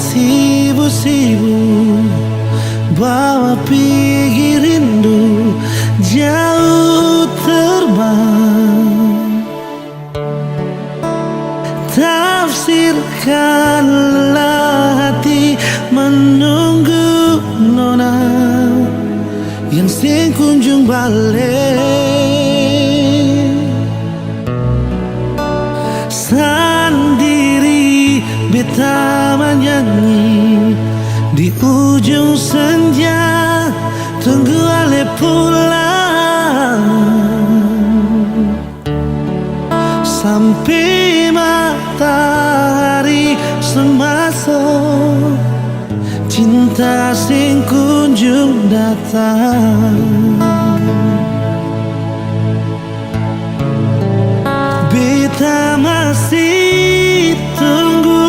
sibuk-sibuk bawa pergi rindu jauh terbang. Tafsirkanlah hati menunggu nona yang sing kunjung balik. Sendiri beta menyanyi di ujung senja, tunggu ale pulang sampai matahari semasuk, cinta sing kunjung datang. Beta masih tunggu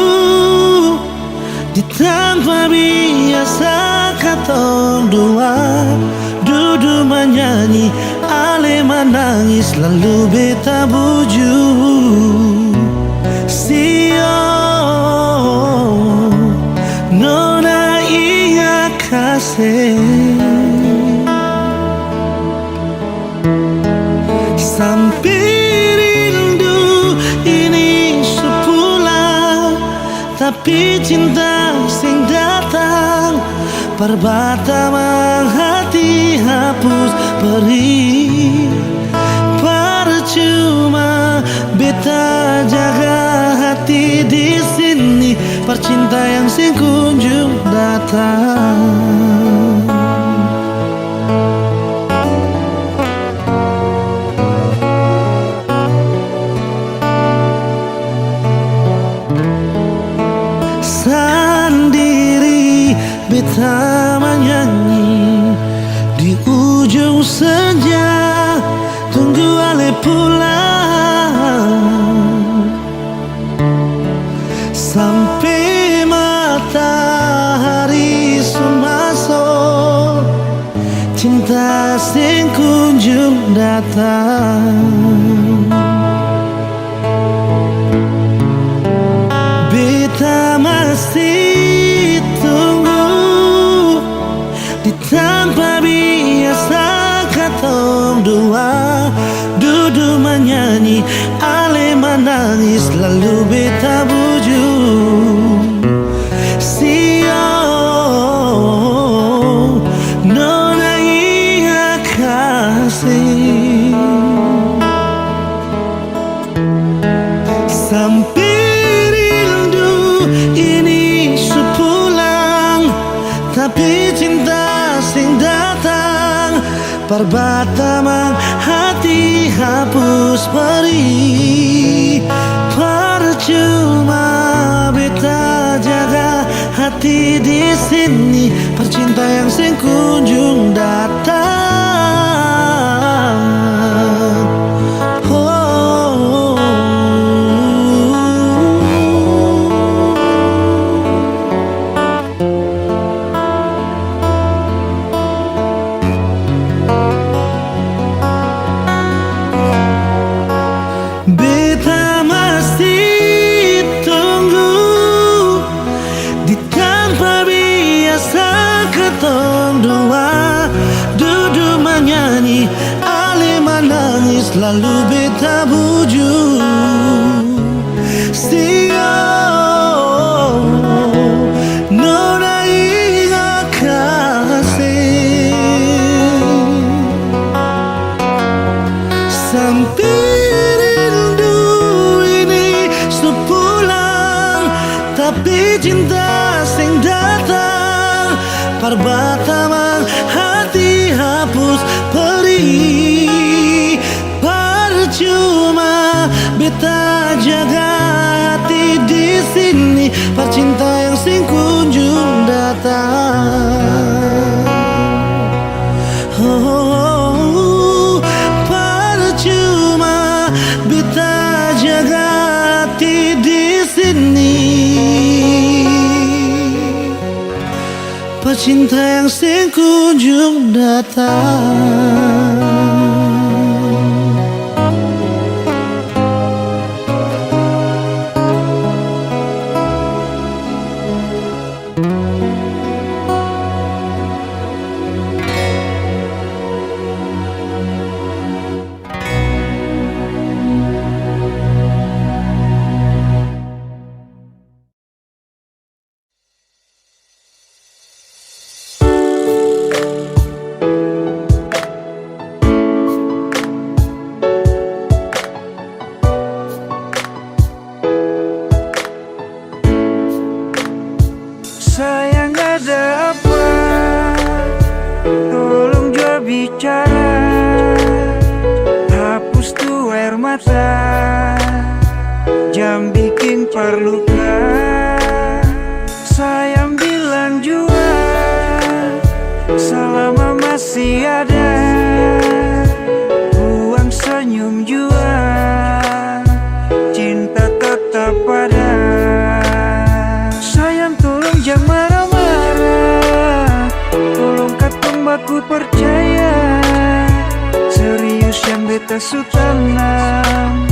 di tempat biasa katong dua duduk menyanyi, ale menangis lalu beta buju. Sio nona ingat kasih sampai rindu ini sepulang, tapi cinta sing datang perbatamang hati hapus perih. Percuma beta jaga hati di sini, percinta yang sing kunjung datang. Sendiri beta menyanyi di ujung senja, tunggu ale pulang sampai matahari semasuk, cinta sing kunjung datang. Beta masih tunggu di tempat biasa katong dua duduk menyanyi, ale menangis lalu beta buju. Sio nona ingat kasih sampai rindu ini sepulang, tapi cinta sing datang perbatamang hati hapus perih. Percuma beta jaga hati di sini, percinta yang sing kunjung datang. Oh. Beta masih tunggu di tempat biasa ketong dua duduk menyanyi, ale menangis lalu beta buju. Sio nona ingat kasih sampai sepulang, tapi cinta sing datang perbatamang hati hapus perih. Percuma beta jaga hati di sini, percinta yang sing kunjung datang. Oh, percuma beta jaga hati di sini, pecinta yang sing kunjung datang. air mata, jam bikin perluka. Sayang bilang jua, selama masih ada, buang senyum jua, cinta tetap ada. Sayang tolong jangan marah-marah, tolong katong baku percaya. Serius yang beta su tanam,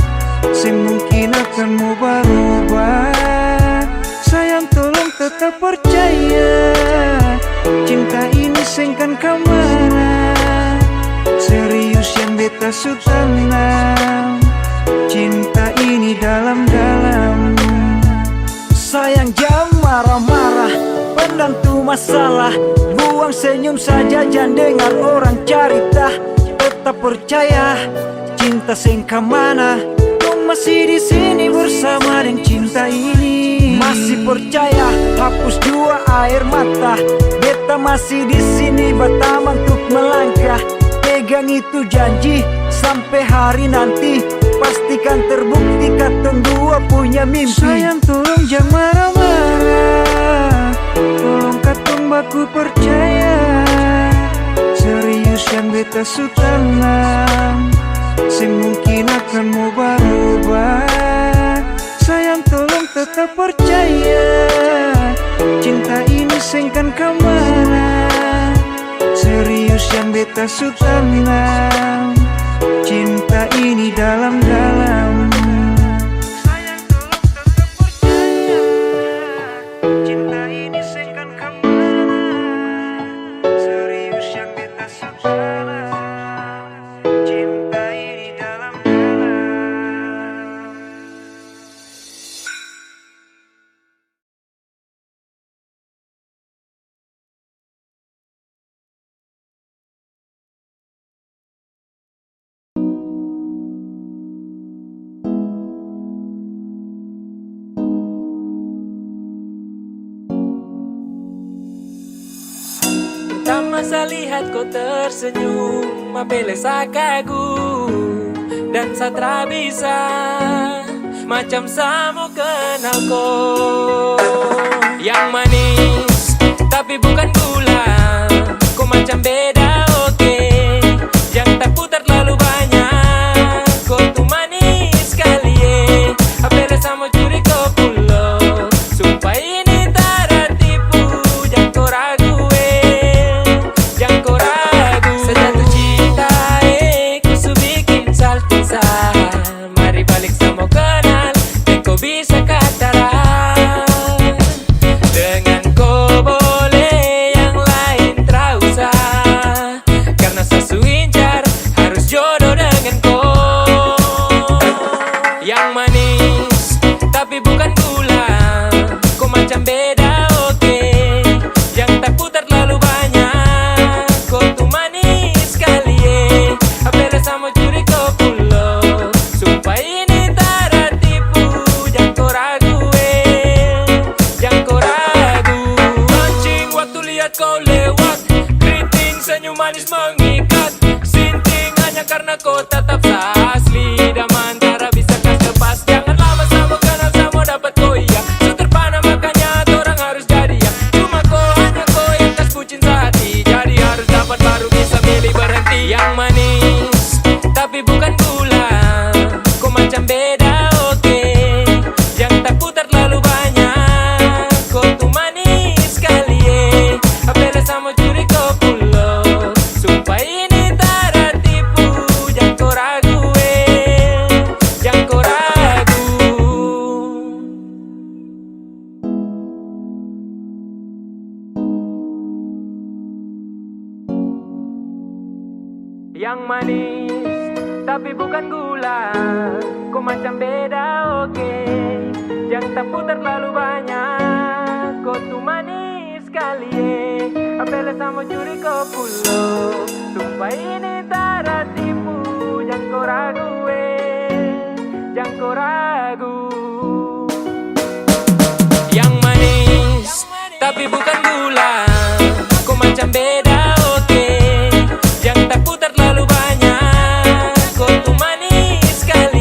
semungkin akan mau berubah. Sayang tolong tetap percaya, cinta ini sengkan kemana. Serius yang beta su tanam, cinta ini dalam-dalam. Sayang jangan marah-marah, pendam tu masalah. Buang senyum saja, jangan dengar orang cerita. Tetap percaya, cinta sengka mana. Kau masih di sini bersama dengan cinta ini. Masih percaya, hapus jua air mata. Beta masih di sini bertaman untuk melangkah. Pegang itu janji sampai hari nanti, pastikan terbukti katong dua punya mimpi. Sayang tolong jangan marah-marah, tolong katong baku percaya. Serius yang beta su tanam, semungkin akan mau berubah. Sayang tolong tetap percaya, cinta ini sengkan kemana. Serius yang beta su tanam, cinta ini dalam-dalam. Sayang tolong tetap percaya, cinta ini sengkan kemana. Serius yang beta su tanam, cinta ini dalam-dalam. Tak masa lihat kau tersenyum, apele sa kagum dan satra bisa macam samo kenal kau. Yang manis tapi bukan gula, kau macam beda oke. Yang tak putar terlalu banyak, kau tuh manis kali apele samo curi kau pulo. Sumpah ini tak ada tipu, jangan kau ragu. Mari balik sama kenal, dan kau bisa katakan. Dengan kau boleh yang lain tak usah, karena sasu incar harus jodoh dengan kau. Yang manis tapi bukan gula, kau macam beda oke. Yang tak putar terlalu banyak, kau tuh manis kali apele sama curi kau pulo. Sumpah ini tak ada tipu, jangan kau ragu jangan kau ragu. Mancing waktu lihat kau lewat, keriting senyum manis mengikat. Sinting hanya karena kau tetap asli, dan antara bisa kas lepas. Jangan lama sama kenal sama dapat kau iya. Suterpana makanya orang harus jadi ya. Cuma kau hanya kau yang kas kucing hati, jadi harus dapat baru bisa milih berhenti. Yang manis tapi bukan gula, kau macam beda oke. Yang tak putar terlalu banyak, kau tuh manis kali apele sama curi kau pulo. Sumpah ini tak ada tipu, jangan kau ragu jangan kau ragu. Yang manis tapi bukan gula, kau macam beda oke. Yang tak putar terlalu banyak, kau tuh manis kali apele sama curi kau pulo. Sumpah ini tak ada tipu, jangan kau ragu jangan kau ragu. Yang manis tapi bukan gula, kau macam beda oke. Yang tak putar terlalu banyak, kau tuh manis kali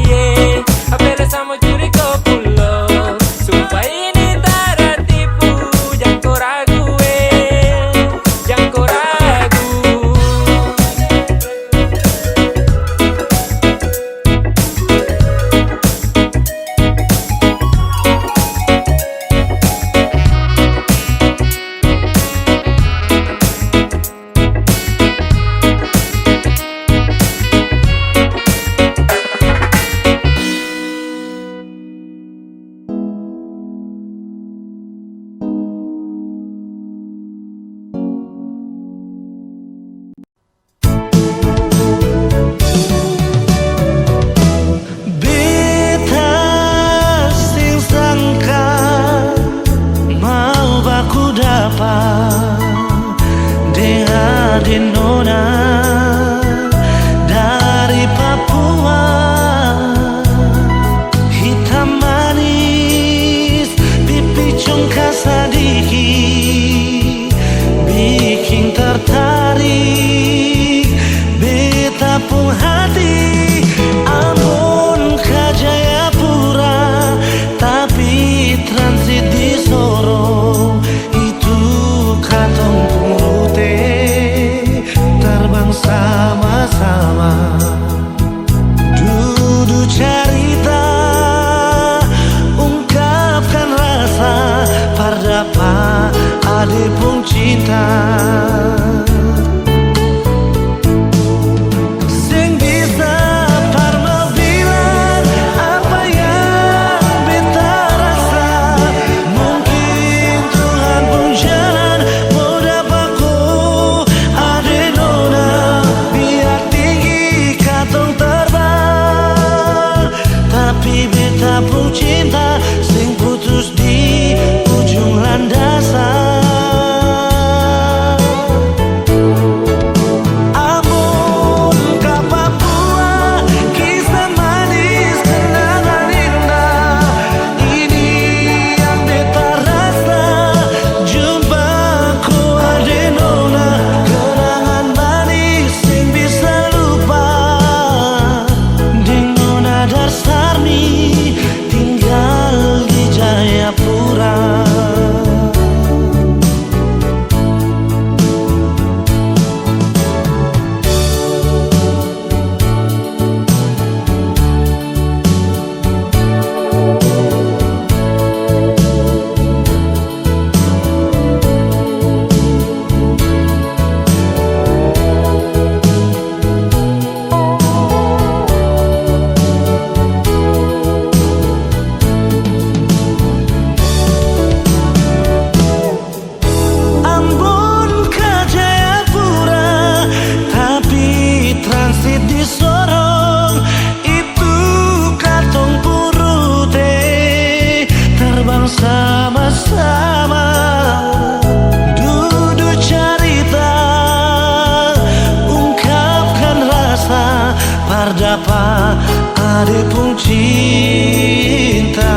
cinta. Sing bisa parma bilang apa yang beta rasa. Mungkin Tuhan pun jalan mau dapatku ade nona. Biar tinggi katong terbang, tapi beta pun cinta sing putus di ujung landasan. Ampun kau Papua, kisah manis kenangan indah. Ini yang beta rasa, jumpaku ade nona. Kenangan manis sing bisa lupa. Ding nona Darsarni tinggal di Jayapura. Ambon ke Jayapura, tapi transit di Sorong. Itu katong purute terbang sama-sama. Duduk cerita, ungkapkan rasa. Pardapa ade pun cinta.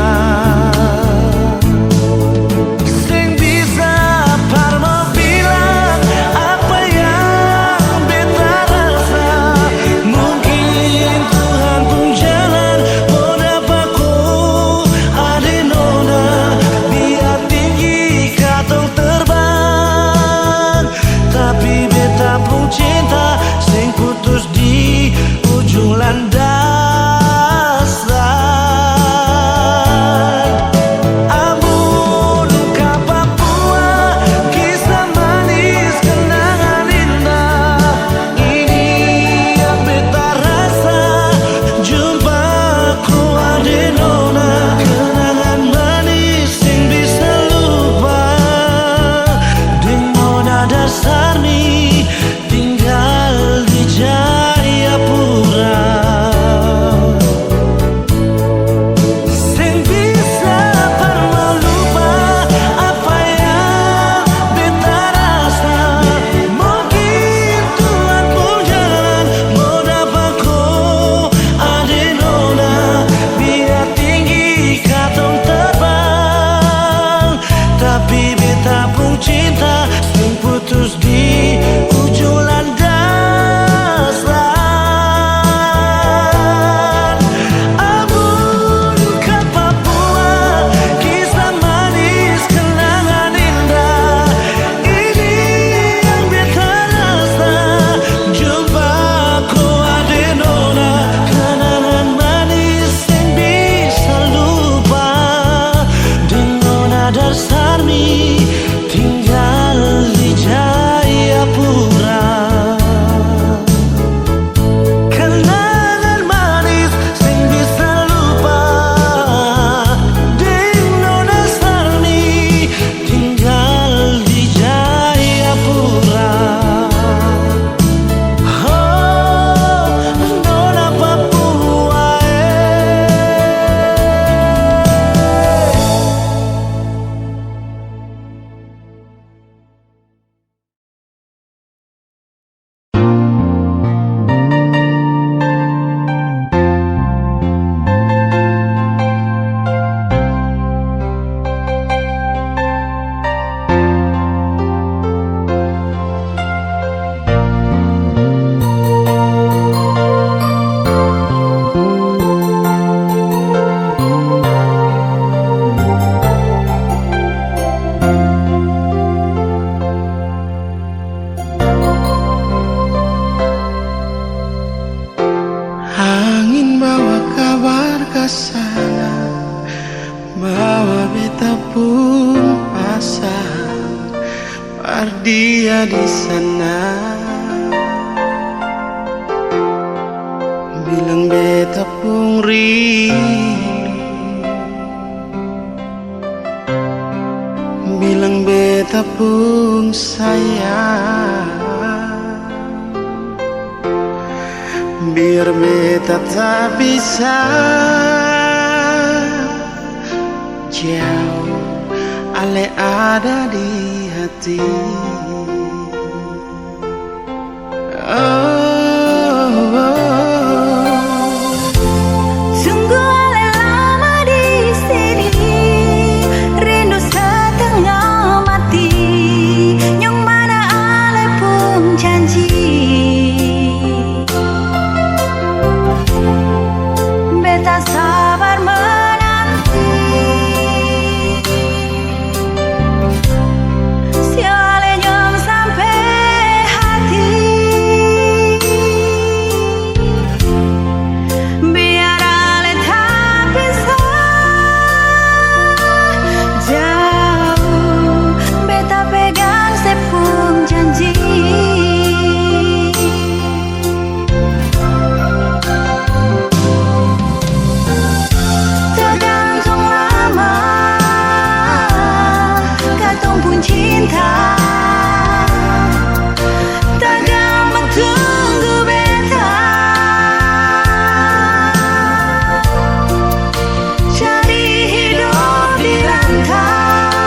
Sing bisa parma bilang apa yang beta rasa. Mungkin Tuhan pun jalan mau dapatku ade nona. Biar tinggi katong terbang, tapi beta pun cinta sing putus di ujung landasan. dia di sana, bilang beta pun rindu, bilang beta pun sayang. Biar beta tak bisa jauh, ale ada di hati. Sungguh ale lama di sini, rindu setengah mati, yang mana ale pun janji beta sabar menanti. Siale nyong sampai hati, biar ale tak bisa jauh, beta pegang sepung janji. Tergantung lama katong pun cinta, tak gampang tunggu beta cari hidup di rantau.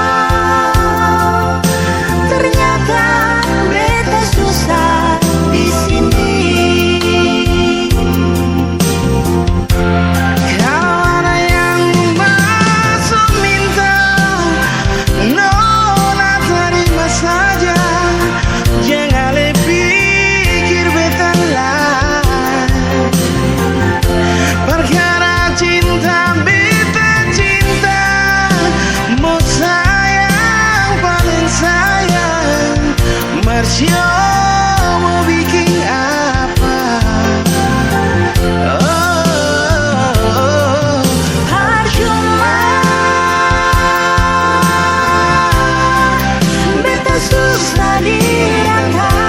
Ternyata beta susah di sini. Kalau ada yang masuk minta, nona terima saja. Jangan pikir beta lah, perkara cinta beta cinta, mau sayang paling sayang. Marsio mau bikin apa? Percuma beta susah di rantau.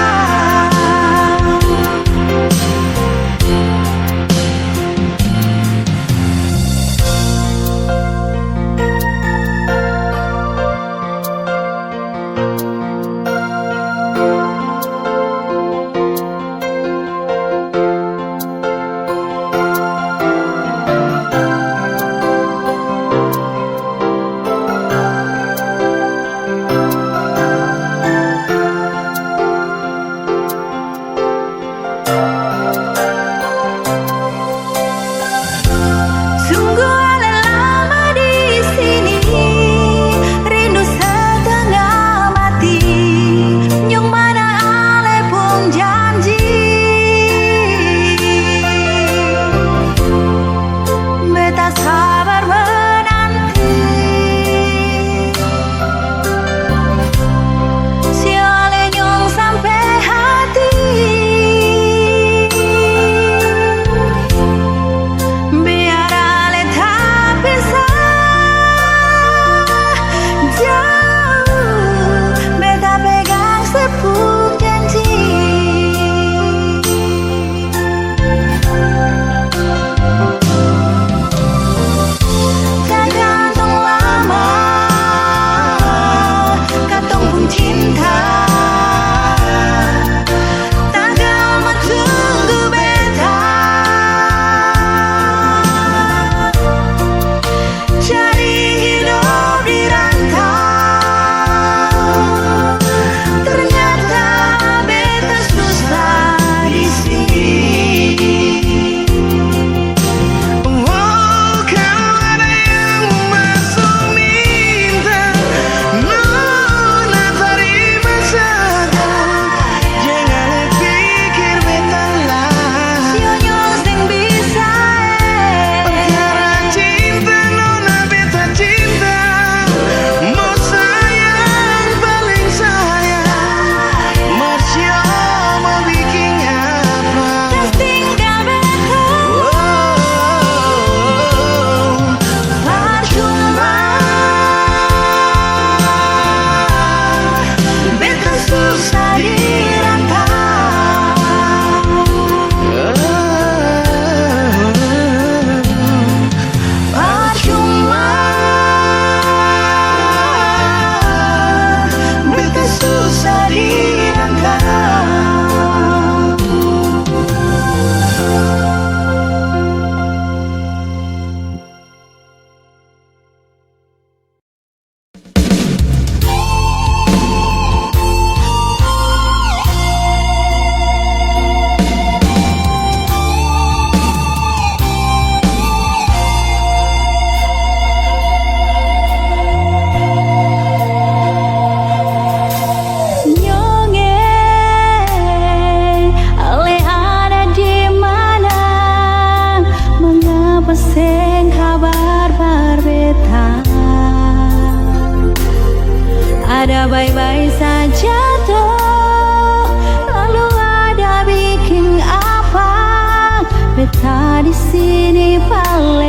ada baik-baik saja tuh, lalu ada bikin apa? Beta di sini paling